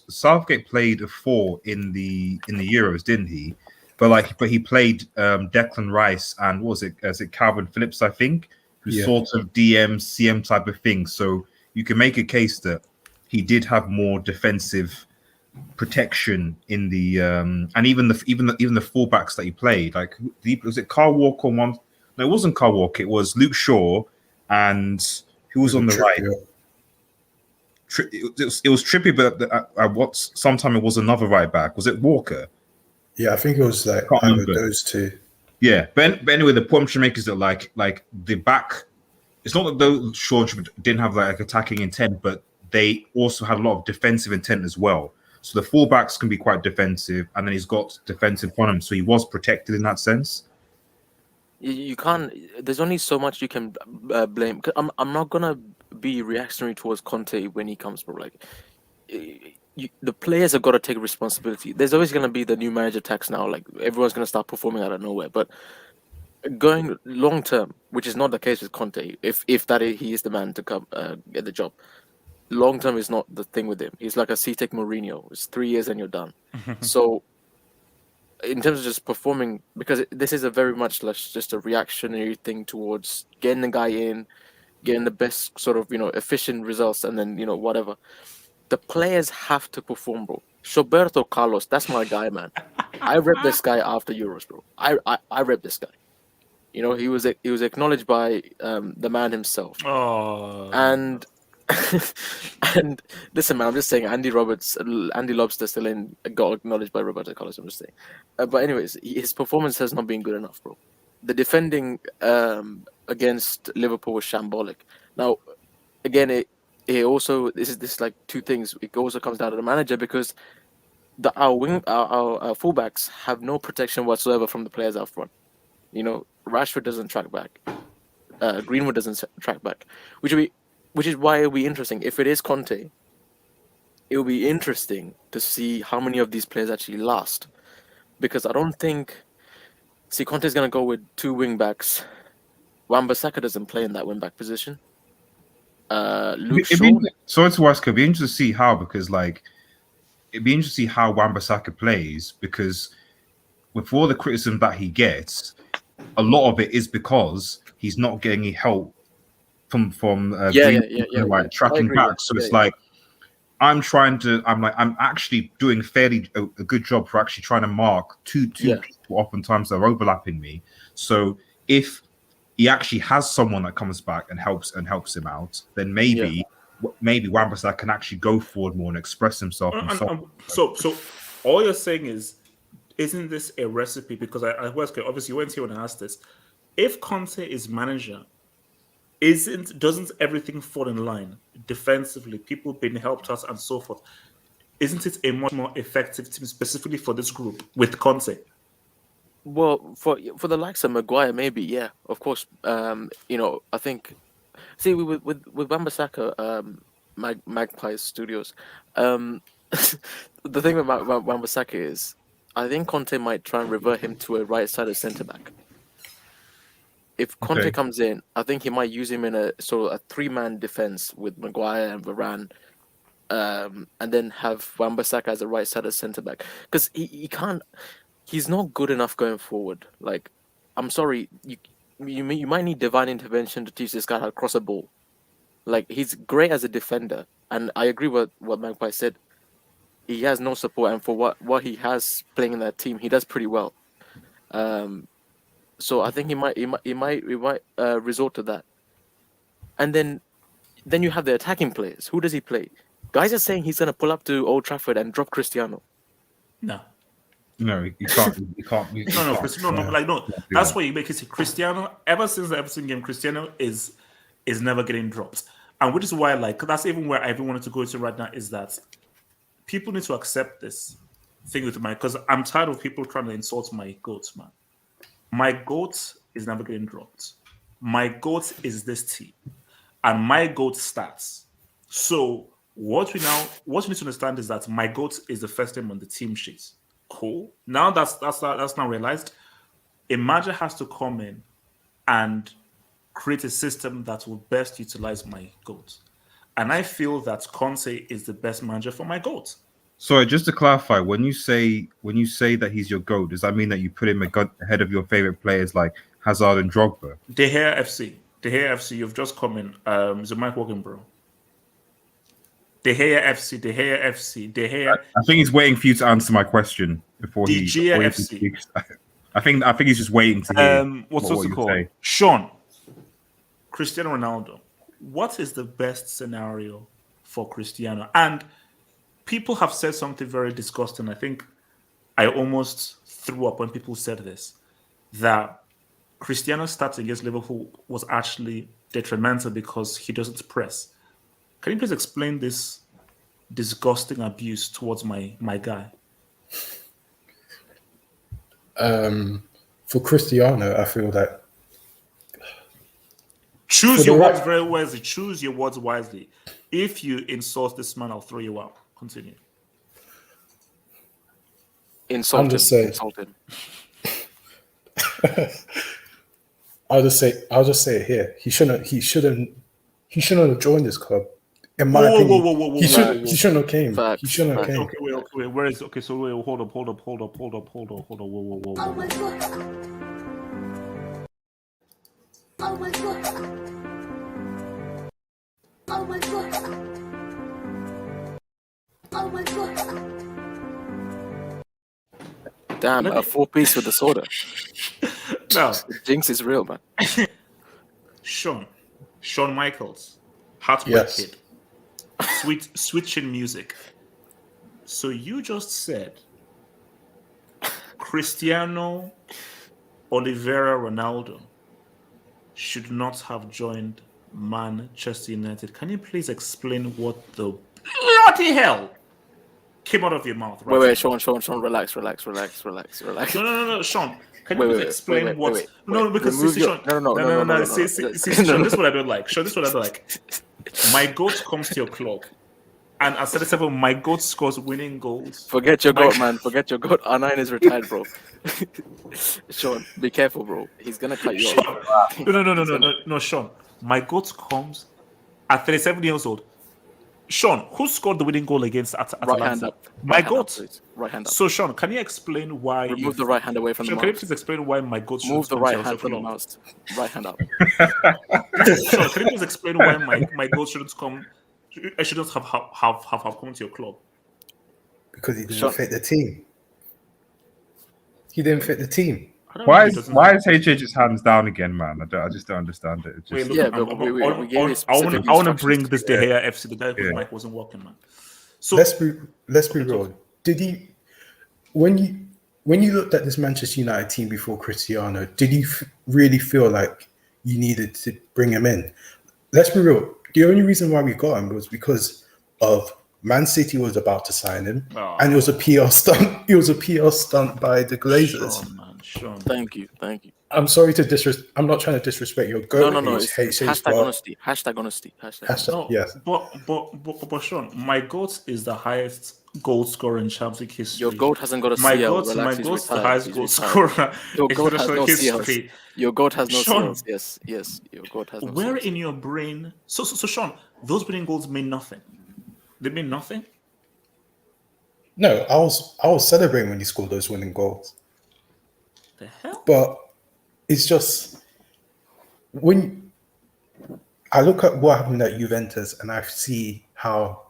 S6: Southgate played a 4 in the Euros, didn't he? But he played Declan Rice and what was it Calvin Phillips, I think, who sort of DM CM type of thing. So you can make a case that he did have more defensive protection in the and even the fullbacks that he played. Like was it Carl Walker on one? No, it wasn't Carl Walker. It was Luke Shaw and who was on the right. it was trippy, but what sometime it was another right back. Was it Walker?
S2: Yeah, I think it was like
S6: Can't
S2: either
S6: remember.
S2: those two.
S6: Yeah, but anyway, the point I'm trying to make is that like the back. It's not that those Sean didn't have like attacking intent, but they also had a lot of defensive intent as well. So the fullbacks can be quite defensive, and then he's got defensive on him, so he was protected in that sense.
S5: You can't. There's only so much you can blame. 'Cause I'm not gonna be reactionary towards Conte when he comes, bro. Like, the players have got to take responsibility. There's always gonna be the new manager tax now. Like everyone's gonna start performing out of nowhere. But going long term, which is not the case with Conte, if that he is the man to come get the job. Long term is not the thing with him. He's like a CTEC Mourinho. It's 3 years and you're done. So in terms of just performing, because this is a very much less just a reactionary thing towards getting the guy in, getting the best sort of efficient results, and then whatever. The players have to perform, bro. Roberto Carlos, that's my guy, man. I rep this guy after Euros, bro. I rep this guy. He was acknowledged by the man himself.
S1: Oh.
S5: And and listen, man, I'm just saying Andy Lobster still got acknowledged by Roberto Carlos. I'm just saying. But anyways, his performance has not been good enough, bro. The defending against Liverpool was shambolic. Now, again, it also this is like two things. It also comes down to the manager because our fullbacks have no protection whatsoever from the players out front. Rashford doesn't track back. Greenwood doesn't track back, which is why it'll be interesting. If it is Conte, it'll be interesting to see how many of these players actually last. Because I don't think... See, Conte's going to go with two wing-backs. Wan-Bissaka doesn't play in that wing-back position. Luke Shaw...
S6: Sorry to ask, it'd be interesting to see how, because, like, it'd be interesting to see how Wan-Bissaka plays, because with all the criticism that he gets, a lot of it is because he's not getting any help from like tracking back. So it's like I'm actually doing fairly a good job for actually trying to mark two people. Oftentimes they're overlapping me. So if he actually has someone that comes back and helps him out, then maybe Wan-Bissaka can actually go forward more and express himself.
S1: So all you're saying is, isn't this a recipe? Because I was obviously you went here when I asked this. If Conte is manager, doesn't everything fall in line defensively? People being helped out and so forth. Isn't it a much more effective team specifically for this group with Conte?
S5: Well, for the likes of Maguire, maybe, yeah, of course. I think. See, with Wan-Bissaka, Magpie Studios, the thing about Wan-Bissaka is, I think Conte might try and revert him to a right-sided centre back. If Conte comes in, I think he might use him in a sort of a 3-man defense with Maguire and Varane, and then have Wan-Bissaka as a right-sided centre back because he can't. He's not good enough going forward. Like, I'm sorry, you might need divine intervention to teach this guy how to cross a ball. Like, he's great as a defender, and I agree with what Magpie said. He has no support, and for what he has playing in that team, he does pretty well. So I think he might resort to that. And then you have the attacking players. Who does he play? Guys are saying he's going to pull up to Old Trafford and drop Cristiano.
S1: No,
S6: you can't.
S1: No. That's why you make it. Cristiano, ever since the Everton game, Cristiano is never getting dropped, and which is why, like, that's even where I even wanted to go to right now is that people need to accept this thing with because I'm tired of people trying to insult my goat, man. My goat is never getting dropped. My goat is this team, and my goat starts. So what we need to understand is that my goat is the first name on the team sheet. Cool. Now that's now realized. A manager has to come in and create a system that will best utilize my goat, and I feel that Conte is the best manager for my goat.
S6: Sorry, just to clarify, when you say that he's your GOAT, does that mean that you put him ahead of your favorite players like Hazard and Drogba?
S1: De Gea FC, you've just come in. Is the mic working, bro? De Gea FC.
S6: I think he's waiting for you to answer my question before he speaks. I think he's just waiting to hear
S1: what's
S6: what
S1: it called?
S6: say.
S1: Sean, Cristiano Ronaldo. What is the best scenario for Cristiano. And people have said something very disgusting. I think I almost threw up when people said this, that Cristiano's stats against Liverpool was actually detrimental because he doesn't press. Can you please explain this disgusting abuse towards my guy?
S2: For Cristiano, I feel that
S1: choose
S2: for
S1: your
S2: the
S1: words
S2: right-
S1: very wisely. Choose your words wisely. If you insult this man, I'll throw you out. Continue.
S5: Insult
S2: I'm
S5: him.
S2: just saying.
S5: Insult him.
S2: I'll just say it here. He shouldn't have joined this club. In my opinion, he shouldn't have came.
S5: Facts,
S2: He shouldn't have
S5: facts.
S2: came.
S1: Okay, where is okay? So wait, hold up. Whoa.
S7: Oh my god. Oh my god. Oh my god.
S5: Damn, a 4-piece with the soda.
S1: Now,
S5: The jinx is real, man.
S1: Shawn Michaels, Heartbreak
S2: Yes.
S1: Kid, switching music. So you just said Cristiano Oliveira Ronaldo should not have joined Manchester United. Can you please explain what the bloody hell came out of your mouth? Right
S5: Wait,
S1: now?
S5: Sean, relax.
S1: No, Sean. Can you
S5: Wait,
S1: please
S5: wait,
S1: explain
S5: wait,
S1: what?
S5: wait,
S1: No,
S5: wait.
S1: because
S5: Remove your-
S1: Sean,
S5: no.
S1: See, Sean, this is what I don't like. Sean, this is what I don't like. My goat comes to your club, and at 37, my goat scores winning goals.
S5: Forget your goat, man. Forget your goat. R9 is retired, bro. Sean, be careful, bro. He's gonna cut you off.
S1: No, Sean. My goat comes at 37 years old. Sean, who scored the winning goal against Atalanta?
S5: Right hand up.
S1: My
S5: Right hand up,
S1: goat.
S5: please. Right hand up.
S1: So, Sean, can you explain why?
S5: Remove the right hand away from
S1: Sean,
S5: the
S1: can you
S5: mouse.
S1: please explain why my goat should
S5: Move the right hand from the
S1: club?
S5: mouse. Right hand up.
S1: Sean, can you please explain why my goat shouldn't come? I shouldn't have come to your club.
S2: Because he didn't
S5: Sure.
S2: fit the team. He didn't fit the team.
S1: I don't
S6: Why
S1: know, he
S6: is
S1: doesn't-
S6: HH's hands down again, man? I just don't understand it. It's
S1: Wait,
S6: just,
S1: look,
S5: Yeah, but we gave you specific
S1: I want to bring
S5: instructions.
S1: this De Gea FC, the guy whose
S6: Yeah.
S1: mic wasn't working, man. So
S2: Let's be real. Did he when you looked at this Manchester United team before Cristiano, did you really feel like you needed to bring him in? Let's be real. The only reason why we got him was because of Man City was about to sign him,
S1: Oh.
S2: and it was a PR stunt. It was a PR stunt by the Glazers.
S1: Sean, man, Sean.
S5: Thank you.
S2: I'm sorry to disrespect. I'm not trying to disrespect your goat.
S5: No. It's hashtag honesty. Hashtag honesty. Hashtag.
S1: No,
S2: Yes.
S1: but Sean, my goat is the highest goal scorer in Champions League history.
S5: Your goat hasn't got a
S1: my
S5: CL.
S1: goat's
S5: Relax, he's
S1: the
S5: retired.
S1: highest
S5: He's
S1: goal
S5: retired.
S1: scorer
S5: Your
S1: in
S5: goat has
S1: international
S5: no
S1: history.
S5: CLs. Your goat has no
S1: Sean.
S5: CLs. Yes. Your goat has no
S1: Where
S5: CLs.
S1: in your brain? So Sean, those winning goals mean nothing. They mean nothing.
S2: No, I was celebrating when he scored those winning goals.
S1: The hell?
S2: But it's just when I look at what happened at Juventus and I see how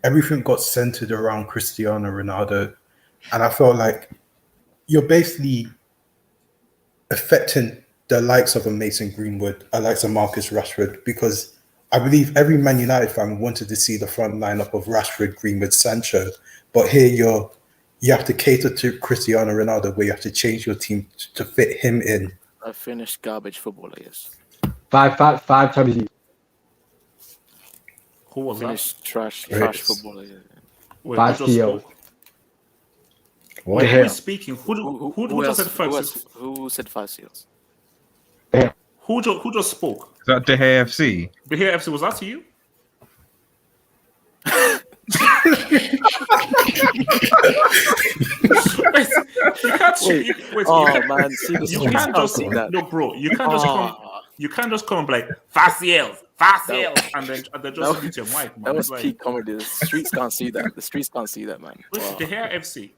S2: everything got centered around Cristiano Ronaldo, and I felt like you're basically affecting the likes of a Mason Greenwood, the likes of Marcus Rashford, because I believe every Man United fan wanted to see the front lineup of Rashford, Greenwood, Sancho, but here you have to cater to Cristiano Ronaldo, where you have to change your team to fit him in.
S5: A finished garbage footballer, yes.
S8: Five Champions League.
S1: Who was that?
S5: Finished trash
S2: Yes.
S5: footballer. Yeah.
S1: Wait,
S8: Five
S1: who just
S8: CL.
S1: spoke?
S2: What?
S1: Wait,
S8: De
S1: who
S8: Gea.
S1: is speaking? Who
S5: Who
S1: just
S5: else?
S1: said first?
S5: Who said 5 CLs?
S1: Who just spoke?
S6: is that De Gea FC?
S1: The here FC, was that to you? Wait, you can't.
S5: Oh man, see the
S1: you
S5: streets
S1: can't
S5: can't
S1: just
S5: see that.
S1: no, bro. You can't just come.
S5: Ah.
S1: You can't just come and be like fast yells, and then just
S5: That
S1: mute your mic, man.
S5: That was
S1: It's like,
S5: peak comedy. The streets can't see that. The streets can't see that, man.
S1: wait,
S5: Wow.
S1: the hair FC.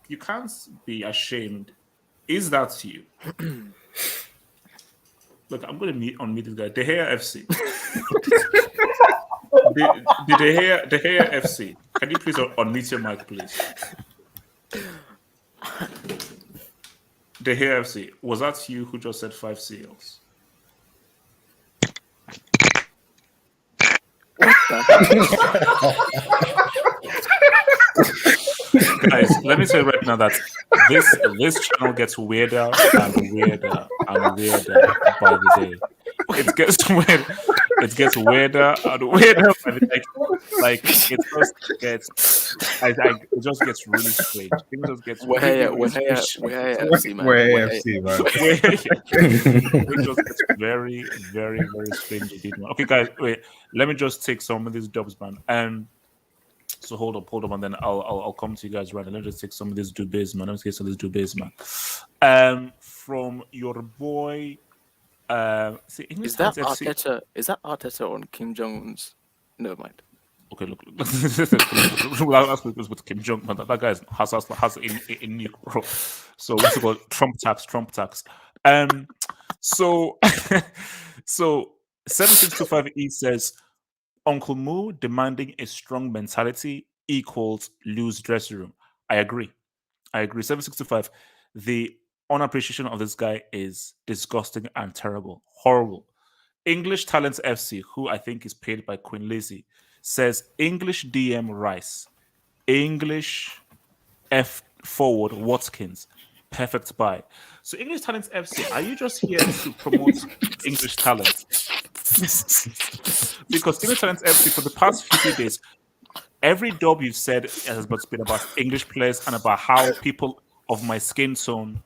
S1: You can't be ashamed. Is that you? Look, I'm gonna unmute this guy. The hair FC. The hair FC. Can you please unmute your mic, please? The hair FC. Was that you who just said 5 CLs?
S5: What the
S1: Guys, let me say right now that this channel gets weirder and weirder and weirder by the day. It gets weird. It gets weirder and weirder by the day. Like it just gets really strange. It just gets really, really strange.
S5: We're AFC, man.
S6: We're AFC, man.
S1: It just gets very, very, very strange indeed, man. Okay, guys, wait. Let me just take some of these dubs, man. So hold up, and then I'll come to you guys right. And let me just take some of these dubs, man. Let me take some of these dubs, man. From your boy. See,
S5: Is that Arteta? Is that Arteta on Kim Jong Un's? Never mind.
S1: Okay, look. Last week was with Kim Jong Un. That guy has in nuke, bro. So what's it called? Trump tax. So 7625E says Uncle Moo demanding a strong mentality equals loose dressing room. I agree. 765. The unappreciation of this guy is disgusting and terrible. Horrible. English Talents FC, who I think is paid by Queen Lizzie, says English DM Rice, English F forward Watkins, perfect buy. So English Talents FC, are you just here to promote English talent? Because English Talents FC for the past few days, every dub you've said has been about English players and about how people of my skin tone,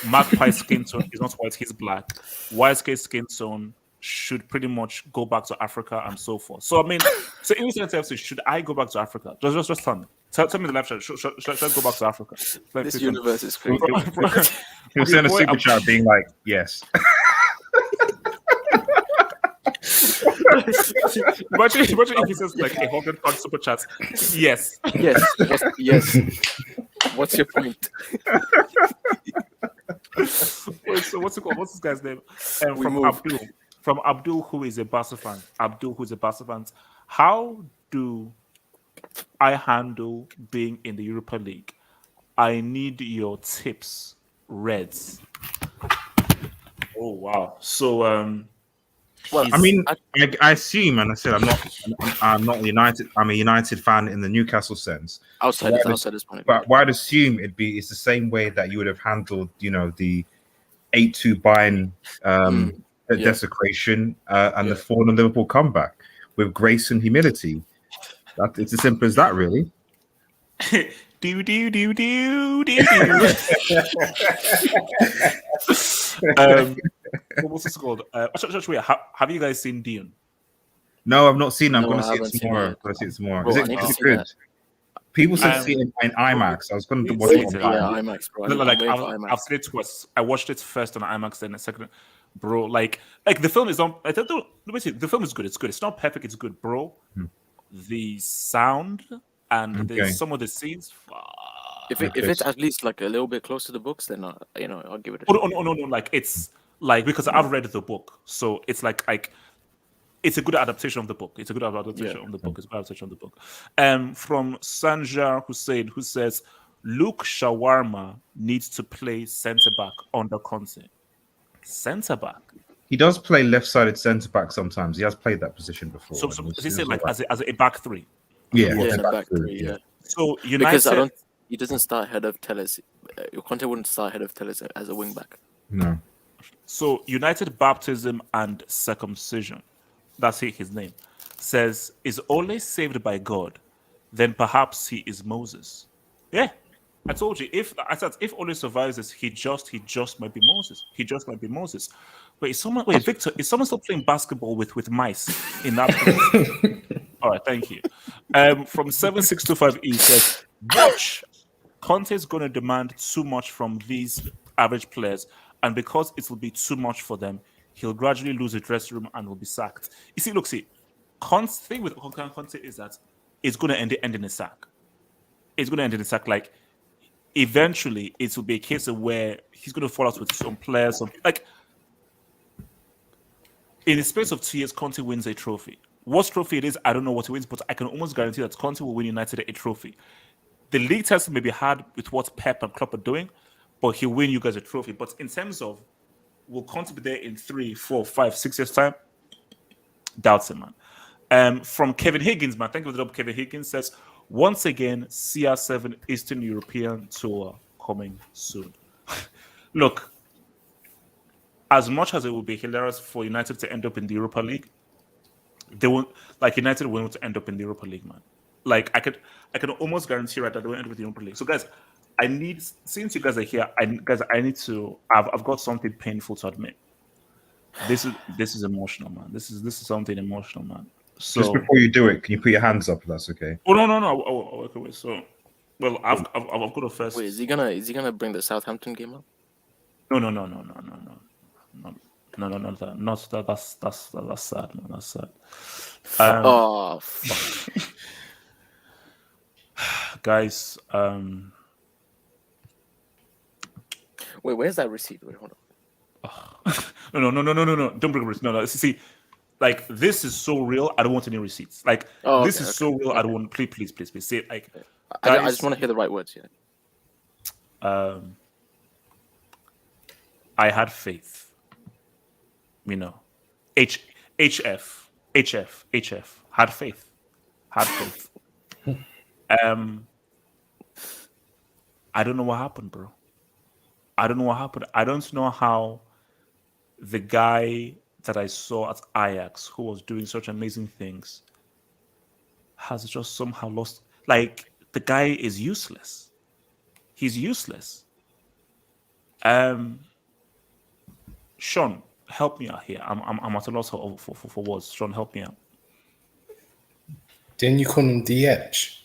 S1: Magpie skin tone is not white, he's black. YSK skin tone should pretty much go back to Africa and so forth. So I mean, so English Talents FC, should I go back to Africa? Just tell me. Tell me the left side. Should I go back to Africa?
S5: This universe is crazy.
S6: He was in a super chat being like, yes.
S1: Imagine if he says like 100 super chats. Yes.
S5: Yes. What's your point?
S1: Wait, so what's it called? What's this guy's name? From Abdul, who is a Barca fan. How do I handle being in the Europa League? I need your tips, Reds. Oh wow. So
S6: well, I mean, I assume, and I said I'm not United. I'm a United fan in the Newcastle sense.
S5: Outside this point.
S6: But I'd assume it's the same way that you would have handled, the 8-2 Bayern desecration and the 4-0 Liverpool comeback with grace and humility. It's as simple as that, really.
S1: do. What's this called? Wait, have you guys seen Dion?
S6: No, I've not seen it. I'm going to see it tomorrow. Bro, is it good? People said see it in IMAX. I was going to watch it on
S5: IMAX, bro.
S1: I've seen it twice. I watched it first on IMAX, then a second. Bro, like the film is on. The film is good. It's good. It's not perfect. It's good, bro. The sound and some of the scenes.
S5: If it's at least like a little bit close to the books, then I'll give it.
S1: No. Like it's like because I've read the book, so it's like it's a good adaptation of the book. It's a good adaptation of the book. From Sanjar Hussein, who says Luke Shawarma needs to play centre back under Conte. Centre back.
S6: He does play left-sided centre back sometimes. He has played that position before.
S1: So he said like as a back three.
S6: Yeah,
S5: back three. Yeah.
S1: So United.
S5: He doesn't start ahead of Telles. Conte wouldn't start ahead of Telles as a wing back.
S6: No.
S1: So United Baptism and Circumcision, that's his name, says is only saved by God, then perhaps he is Moses. Yeah, I told you. If Ole survives this, he just might be Moses. He just might be Moses. Victor, is someone still playing basketball with mice in that place? All right, thank you. From 7625E says, watch. Conte is going to demand too much from these average players, and because it will be too much for them, he'll gradually lose the dressing room and will be sacked. You see, Conte's thing with Conte is that it's going to end in a sack. It's going to end in a sack. Like, eventually, it will be a case of where he's going to fall out with some players. In the space of 2 years, Conte wins a trophy. What trophy it is, I don't know what he wins, but I can almost guarantee that Conte will win United a trophy. The league test may be hard with what Pep and Klopp are doing, but he'll win you guys a trophy. But in terms of will Conte be there in 3, 4, 5, 6 years' time? Doubts it, man. From Kevin Higgins, man. Thank you for the job. Kevin Higgins says, once again, CR7 Eastern European Tour coming soon. Look, as much as it would be hilarious for United to end up in the Europa League, they won't. Like United won't end up in the Europa League, man. Like I can almost guarantee right that they won't end up with the Europa League. So, guys, I need, since you guys are here, I need to. I've got something painful to admit. This is emotional, man. This is something emotional, man. So
S6: just before you do it, can you put your hands up if that's okay?
S1: Oh no. Okay, wait. So, well, I've got a first.
S5: Wait, is he gonna bring the Southampton game up?
S1: No. Not that. That's sad, man. That's sad.
S5: Oh fuck.
S1: Guys,
S5: Wait, where's that receipt? Wait, hold on.
S1: no. Don't bring receipts. No. See, like this is so real. I don't want any receipts. Like this is so real. I don't want. Please. Say it. Like,
S5: I just want to hear the right words. Yeah.
S1: I had faith. You know, HF had faith. I don't know what happened, bro. I don't know how the guy that I saw at Ajax, who was doing such amazing things, has just somehow lost. Like, the guy is useless. He's useless. Sean, help me out here. I'm at a loss for words. Sean, help me out.
S2: Didn't you call him DH?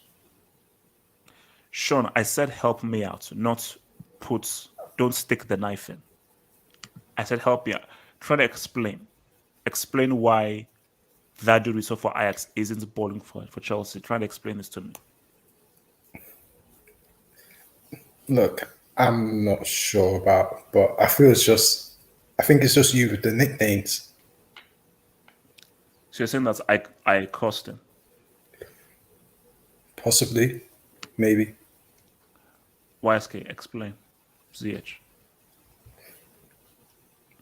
S1: Sean, I said help me out, not don't stick the knife in. I said help me out. Try to explain why that dude we saw for Ajax isn't balling for Chelsea. Try to explain this to me.
S2: Look, I'm not sure about, but I think it's just you with the nicknames.
S1: So you're saying that I cost him?
S2: Possibly, maybe.
S1: YSK, explain. ZH.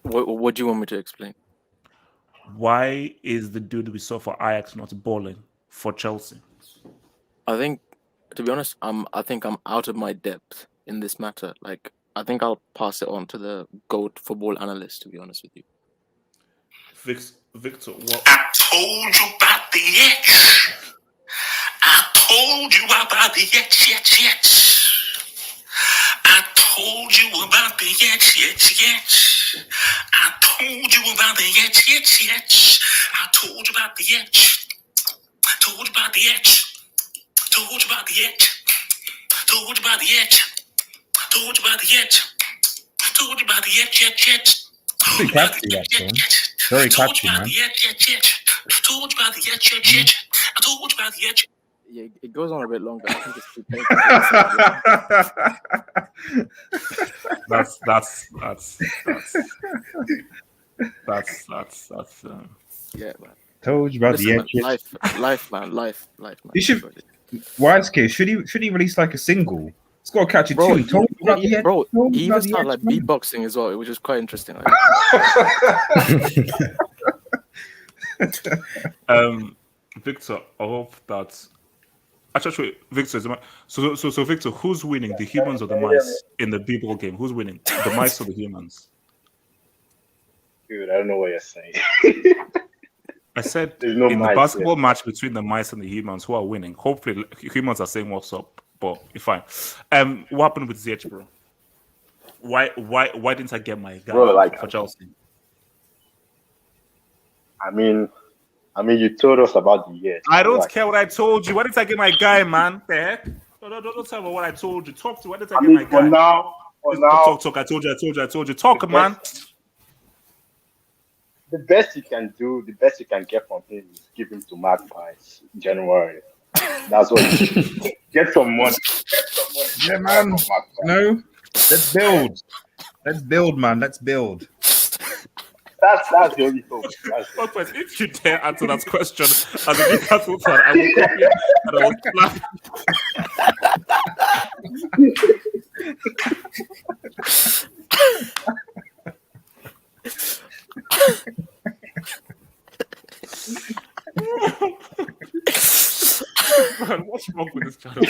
S5: What do you want me to explain?
S1: Why is the dude we saw for Ajax not balling for Chelsea?
S5: I think, to be honest, I think I'm out of my depth in this matter. Like, I think I'll pass it on to the GOAT football analyst, to be honest with you.
S1: Victor, what?
S9: I told you about the itch. I told you about the itch. I told you about the itch. I told you about the itch. I told you about the itch. Told you about the itch. Told you about the itch. Told you about the itch. Told you about the itch. Told you about the itch.
S6: Pretty catchy, that song. Very catchy, man.
S9: Told you about the itch. I told you about the itch.
S5: Yeah, it goes on a bit longer. I think it's too painful.
S9: That's
S5: Yeah, man.
S6: Told you about
S5: Listen,
S6: the
S5: man,
S6: edge.
S5: life, man.
S6: You should. YSK, should he release like a single? It's got to catch a tune. Told you about the edge.
S5: Bro,
S6: Told
S5: he
S6: you
S5: even
S6: about the
S5: started like
S6: edge, man.
S5: beatboxing as well, which is quite interesting.
S1: Victor, I hope that. Actually, Victor, so Victor, who's winning, the humans or the mice in the b-ball game? Who's winning, the mice or the humans?
S3: Dude, I don't know what you're saying.
S1: I said
S3: There's no
S1: in the
S3: mice
S1: basketball match between the mice and the humans, who are winning? Hopefully, humans are saying what's up, but fine. What happened with ZH, bro? Why didn't I get my guy for Chelsea?
S3: I mean, you told us about the year.
S1: I don't care what I told you. Why didn't I get my guy, man? The heck? Don't tell me what I told you. Talk to. Why didn't I get my guy?
S3: For now,
S1: Talk. I told you. Talk, man.
S3: The best you can do, the best you can get from him is give him to Magpies in January. That's what you should. Get some money.
S6: Yeah, man. No, let's build, man. Let's build.
S3: That's the only hope.
S1: If you dare answer that question as a Newcastle fan, I will come here and I will clap. wrong with this channel?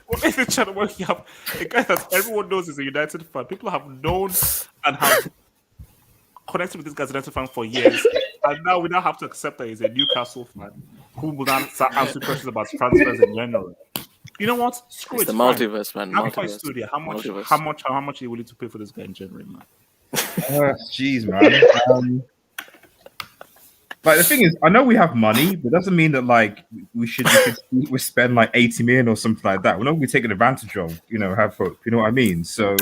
S1: What is the channel where you have a guy that everyone knows is a United fan? People have known and have connected with this guy's United fan for years, and now we now have to accept that he's a Newcastle fan who will now start answering questions about transfers in general. You know what? Screw
S5: It's
S1: it.
S5: the
S1: fine.
S5: multiverse, man.
S1: How much
S5: Multiverse.
S1: how much are you willing to pay for this guy in general, man?
S6: Jeez, man. Like the thing is, I know we have money, but doesn't mean that like we spend like 80 million or something like that. We're not going to be taken advantage of, have hope. You know what I mean? So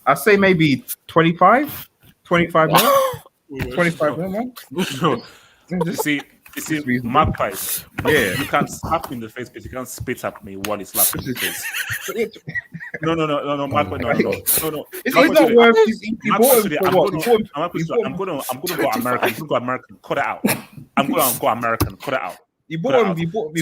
S6: I'd say maybe 25 mil. 25 mil, man.
S1: No. You see, magpies.
S6: Yeah.
S1: You can't slap me in the face, but you can't spit at me while you slap me in the face. No, magpie, no.
S6: Is it not worth? You bought him for what?
S1: I'm gonna go American. I'm gonna go American. Cut it out. I'm gonna go American. Cut it out.
S6: You bought him. You bought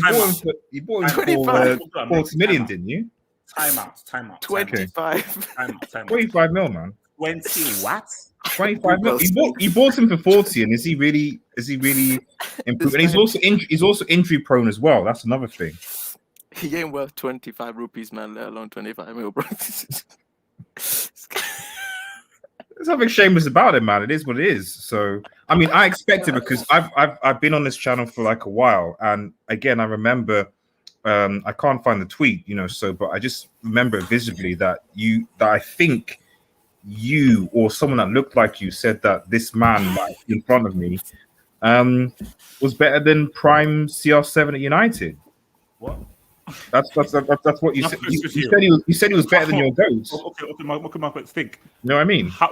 S6: him for 40 million, didn't you?
S1: Time out.
S5: 25.
S1: Time out.
S6: 25 mil, man.
S1: 20 what?
S6: 25 mil. You bought him for 40, and is he really improved? And he's also injury prone as well. That's another thing.
S5: He ain't worth 25 rupees, man, let alone 25 mil, bro.
S6: There's nothing shameless about it, man. It is what it is. So, I mean, I expected because I've been on this channel for like a while, and again, I remember I can't find the tweet, but I just remember visibly that I think you or someone that looked like you said that this man like in front of me was better than prime CR7 at United.
S1: What?
S6: That's what you said. You said he was better than your goats.
S1: Okay, Mark, think.
S6: You know what I mean?
S1: How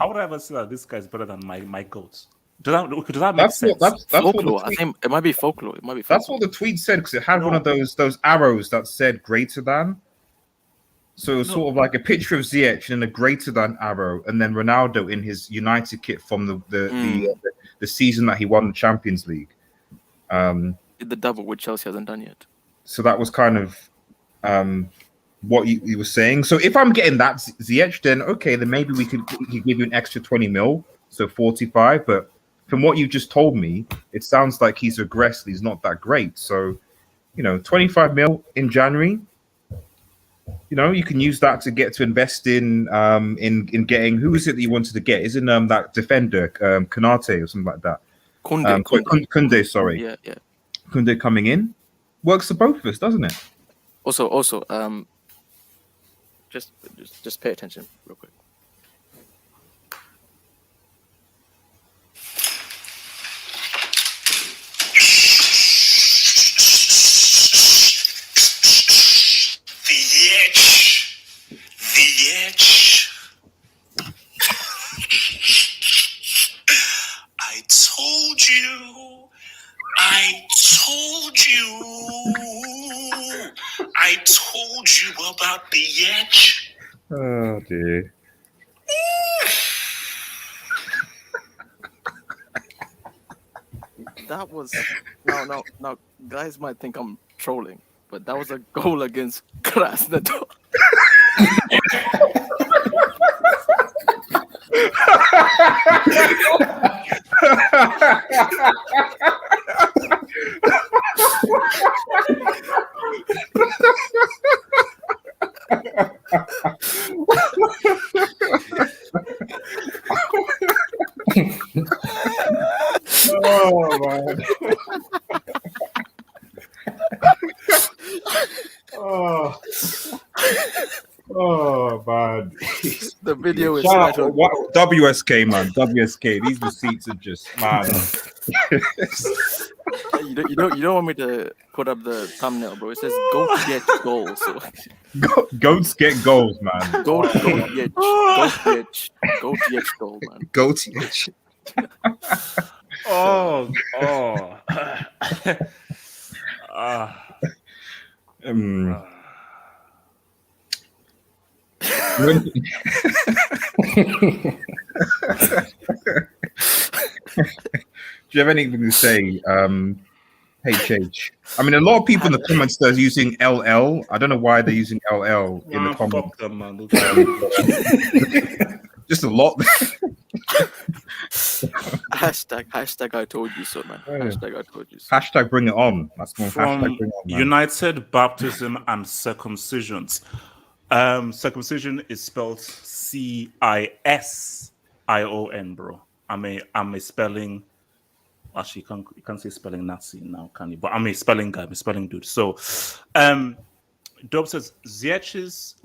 S1: would I ever say that this guy's better than my goats? Does that make sense?
S5: That's folklore. I think it might be folklore.
S6: That's what the tweet said because it had one of those arrows that said greater than. So it was sort of like a picture of Ziyech and a greater than arrow, and then Ronaldo in his United kit from the season that he won the Champions League.
S5: The double which Chelsea hasn't done yet.
S6: So that was kind of what he was saying. So if I'm getting that Ziyech, then okay, then maybe we could give you an extra 20 mil, so 45. But from what you've just told me, it sounds like he's regressed. He's not that great. So 25 mil in January. You can use that to invest in getting who is it that you wanted to get? Isn't that defender Konate or something like that? Kunde, sorry.
S5: Yeah.
S6: Kunde coming in works for both of us, doesn't it?
S5: Also, just pay attention real quick.
S9: The edge. I told you. I told you about the edge.
S6: Oh dear.
S5: That was now guys might think I'm trolling, but that was a goal against Krasnodar.
S6: Oh man. Oh man.
S5: The video is
S6: WSK, man. WSK. These receipts are just man.
S5: You don't want me to put up the thumbnail, bro. It says goats get goals. So.
S6: Goats get goals, man.
S5: Goat get goal, man.
S6: Goat get.
S1: Oh.
S6: Do you have anything to say, HH? I mean, a lot of people in the comments are using LL. I don't know why they're using LL in the comments.
S1: Fuck them, man.
S6: Just a lot.
S5: Hashtag I told you so, man.
S6: Yeah.
S5: Hashtag I told you so.
S6: Hashtag bring it on. That's more
S1: From
S6: hashtag bring it on, man.
S1: United Baptism and Circumcisions. Circumcision is spelled Cision, bro. I'm a spelling. Actually, you can't say spelling Nazi now, can you? But I'm a spelling guy. I'm a spelling dude. So, Dob says Ziyech's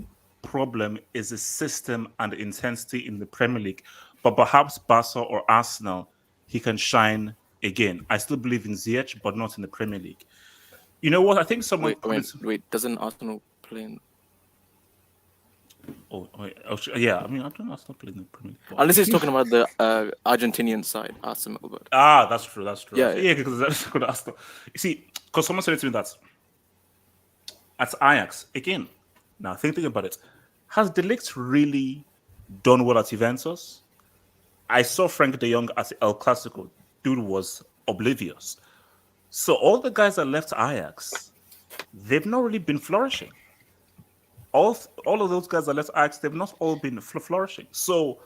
S1: problem is the system and the intensity in the Premier League, but perhaps Barca or Arsenal, he can shine again. I still believe in Ziyech, but not in the Premier League. You know what? I think someone.
S5: Wait. Doesn't Arsenal play in?
S1: Yeah. I mean, I don't know. Arsenal play in the Premier League. But...
S5: Unless he's talking about the Argentinian side, Arsenal. But...
S1: that's true. That's true.
S5: Yeah.
S1: Because that's good. Arsenal. You see, because someone said to me that at Ajax again. Now thinking about it, has De Ligt really done well at Juventus? I saw Frank De Jong at El Clasico. Dude was oblivious. So all the guys that left Ajax, they've not really been flourishing. All of those guys that left Ajax, they've not all been flourishing. So,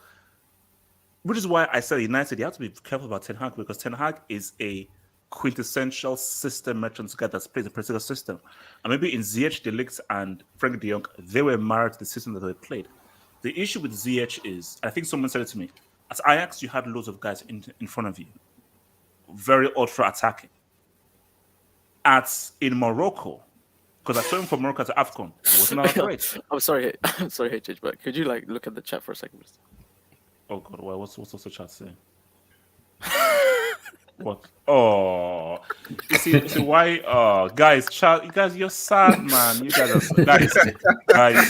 S1: which is why I said United, you have to be careful about Ten Hag, because Ten Hag is a quintessential system merchant guy that's played the particular system. And maybe in Ziyech, De Ligt, and Frank De Jong, they were married to the system that they played. The issue with Ziyech is, I think someone said it to me, at Ajax, you had loads of guys in front of you, very ultra attacking. In Morocco, because I saw him from Morocco to AFCON, it wasn't that great.
S5: I'm sorry, HH, but could you look at the chat for a second, please?
S1: Oh God, what's the chat saying? What? Oh, you see why? Oh, guys, chat, you guys, you're sad, man. You guys, guys,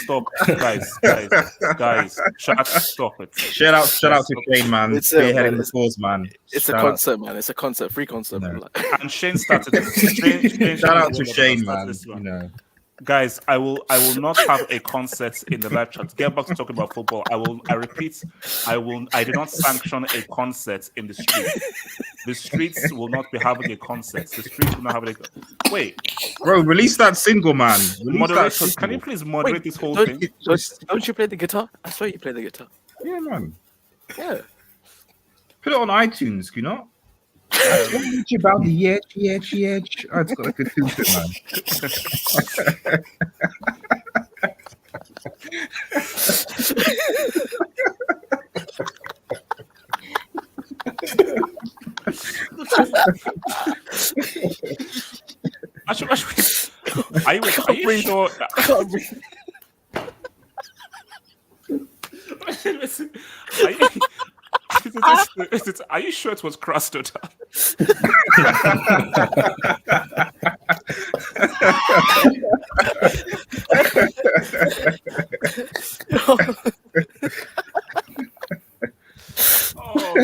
S1: stop, guys, chat, stop it.
S6: Shout out to Shane, man.
S5: It's
S6: spearheading the cause, man.
S5: It's a concert, man. It's a concert, free concert.
S6: No.
S1: And Shane started it.
S6: Shout out to Shane, man. You know.
S1: Guys, I will not have a concert in the live chat. Get back to talking about football. I repeat, I do not sanction a concert in the street. The streets will not be having a concert. The streets will not have a wait.
S6: Bro, release that single, man.
S1: Moderators, can you please moderate this whole thing?
S5: Don't you play the guitar? I swear you play the guitar.
S6: Yeah, man.
S5: Yeah.
S6: Put it on iTunes, you know? I told you about the edge. Oh, it's got a good filter, man.
S1: Are you sure?
S5: I can't breathe.
S1: Listen, are you sure it was crusted? Oh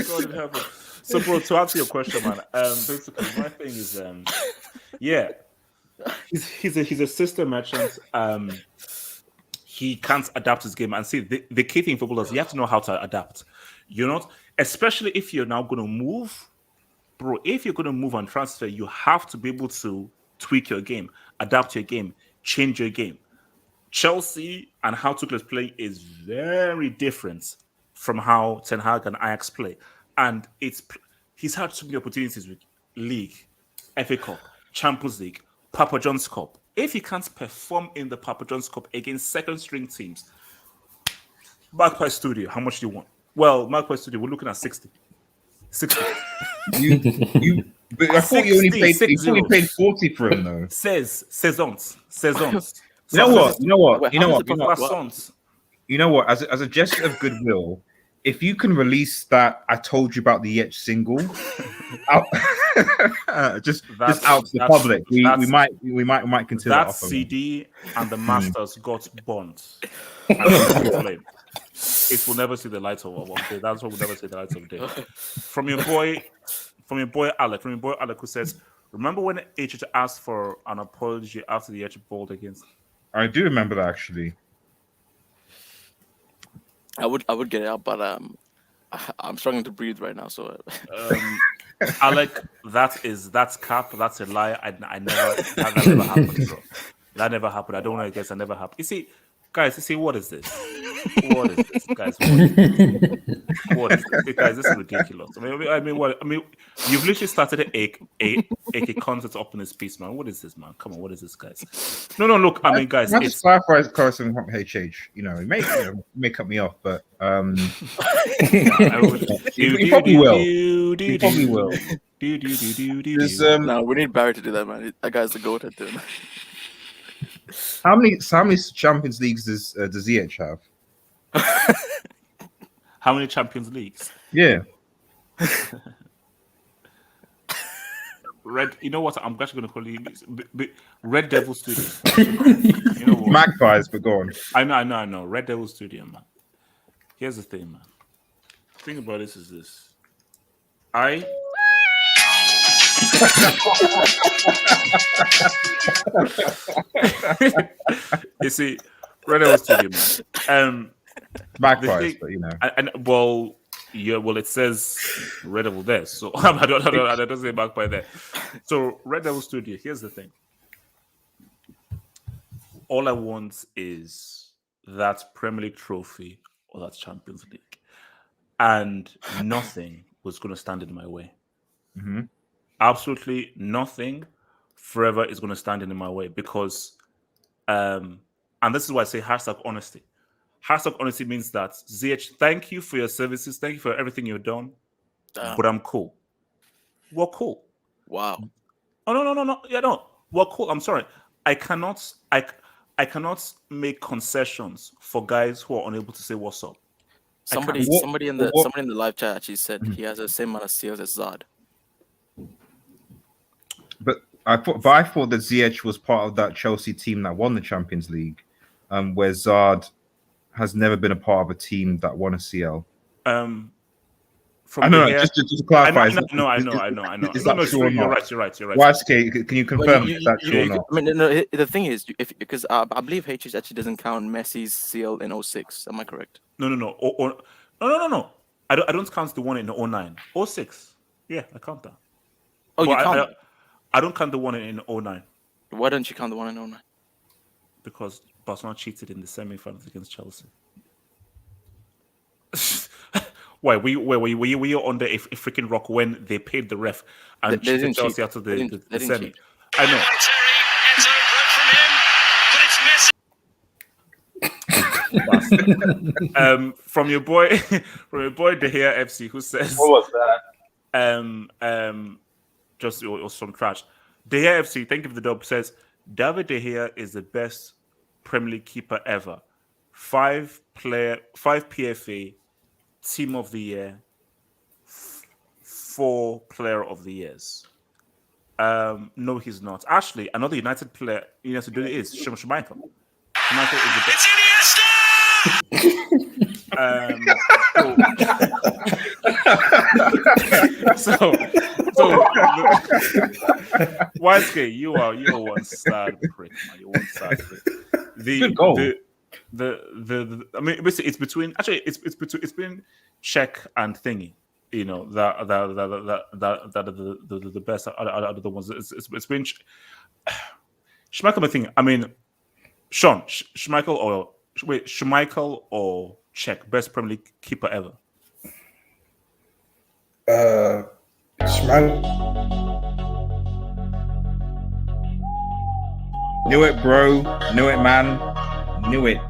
S1: God in heaven. So, bro, to answer your question, man, basically my thing is, yeah, he's a system merchant. He can't adapt his game, and see the key thing in football is you have to know how to adapt. You're not, especially if you're now going to move, bro. If you're going to move on transfer, you have to be able to tweak your game, adapt your game, change your game. Chelsea and how Tuchel play is very different from how Ten Hag and Ajax play, and he's had so many opportunities with League, FA Cup, Champions League, Papa John's Cup. If he can't perform in the Papa John's Cup against second-string teams, Magpie Studio, how much do you want? Well, Magpie Studio, we're looking at 60. 60.
S6: But I thought you only paid 40 for him, though.
S1: Saisons.
S6: You know what? As a gesture of goodwill, if you can release that "I told you about the Yetch" single, just out to the public, we might consider
S1: that
S6: offer,
S1: CD and the masters got burnt. It will never see the light of one day. That's what will never see the light of day. From your boy Alec, who says, "Remember when HH asked for an apology after the HH bowled against?"
S6: I do remember that actually.
S5: I would get it out, but I'm struggling to breathe right now. So,
S1: Alec, that's cap. That's a lie. That never happened, bro. That never happened. I don't know. I guess that never happened. You see, guys. What is this? What is this, guys? What is this? Guys, this is ridiculous. I mean, you've literally started a concept up in this piece, man. What is this, man? Come on, what is this, guys? No, look, I mean, guys,
S6: Not
S1: it's
S6: just clarify corresponding from HH. You know, it may cut me off, but you probably will. You probably will.
S5: No, we need Barry to do that, man. That guy's the goat at doing that.
S6: How many Champions Leagues does ZH have?
S1: How many Champions Leagues?
S6: Yeah.
S1: Red. You know what? I'm actually going to call you Red Devil Studio. You know what?
S6: Magpies, but go on.
S1: I know. Red Devil Studio, man. Here's the thing, man. The thing about this is this. You see, Red Devil Studio, man.
S6: Magpies, but you know.
S1: It says Red Devil there, so I don't say Magpie there. So Red Devil Studio. Here's the thing. All I want is that Premier League trophy or that Champions League, and nothing was going to stand in my way.
S6: Mm-hmm.
S1: Absolutely nothing forever is going to stand in my way because, and this is why I say hashtag honesty. Hashtag honesty means that ZH, thank you for your services, thank you for everything you've done, but I'm cool. We're cool.
S5: Wow.
S1: Oh no. Yeah, no. We're cool. I'm sorry. I cannot make concessions for guys who are unable to say what's up.
S5: Somebody in the live chat actually said he has the same amount of steals as Zad.
S6: But I thought that ZH was part of that Chelsea team that won the Champions League, where Zad has never been a part of a team that won a CL. Just to clarify.
S1: I know.
S6: Is that true or not?
S1: You're right.
S6: YSK, can you confirm if that's true or not?
S5: I mean, no, the thing is, because I believe HH actually doesn't count Messi's CL in 06. Am I correct?
S1: No. No. I don't count the one in 09. 06. Yeah, I count that.
S5: Oh, you count?
S1: I don't count the one in 09.
S5: Why don't you count the one in 09?
S1: Because Barcelona cheated in the semi-finals against Chelsea. Why? Were you under a freaking rock when they paid the ref and cheated Chelsea out of the semi? I know. From your boy De Gea FC, who says,
S3: What was that?
S1: Just it was some trash. De Gea FC, thank you for the dub, says David De Gea is the best Premier League keeper ever. 5 PFA, Team of the Year, 4 Player of the Years. No, he's not. Actually, another United player you have to do it is Schmeichel. Schmeichel is the best. So YSK, you are one sad prick, man. You're one sad prick.
S6: Good goal.
S1: I mean, basically, it's between Czech and Thingy. You know that are the best out of the ones. It's been Schmeichel. Thing. I mean, Sean Schmeichel or Czech, best Premier League keeper ever.
S2: Schmeichel.
S6: Knew it, bro. Knew it, man. Knew it.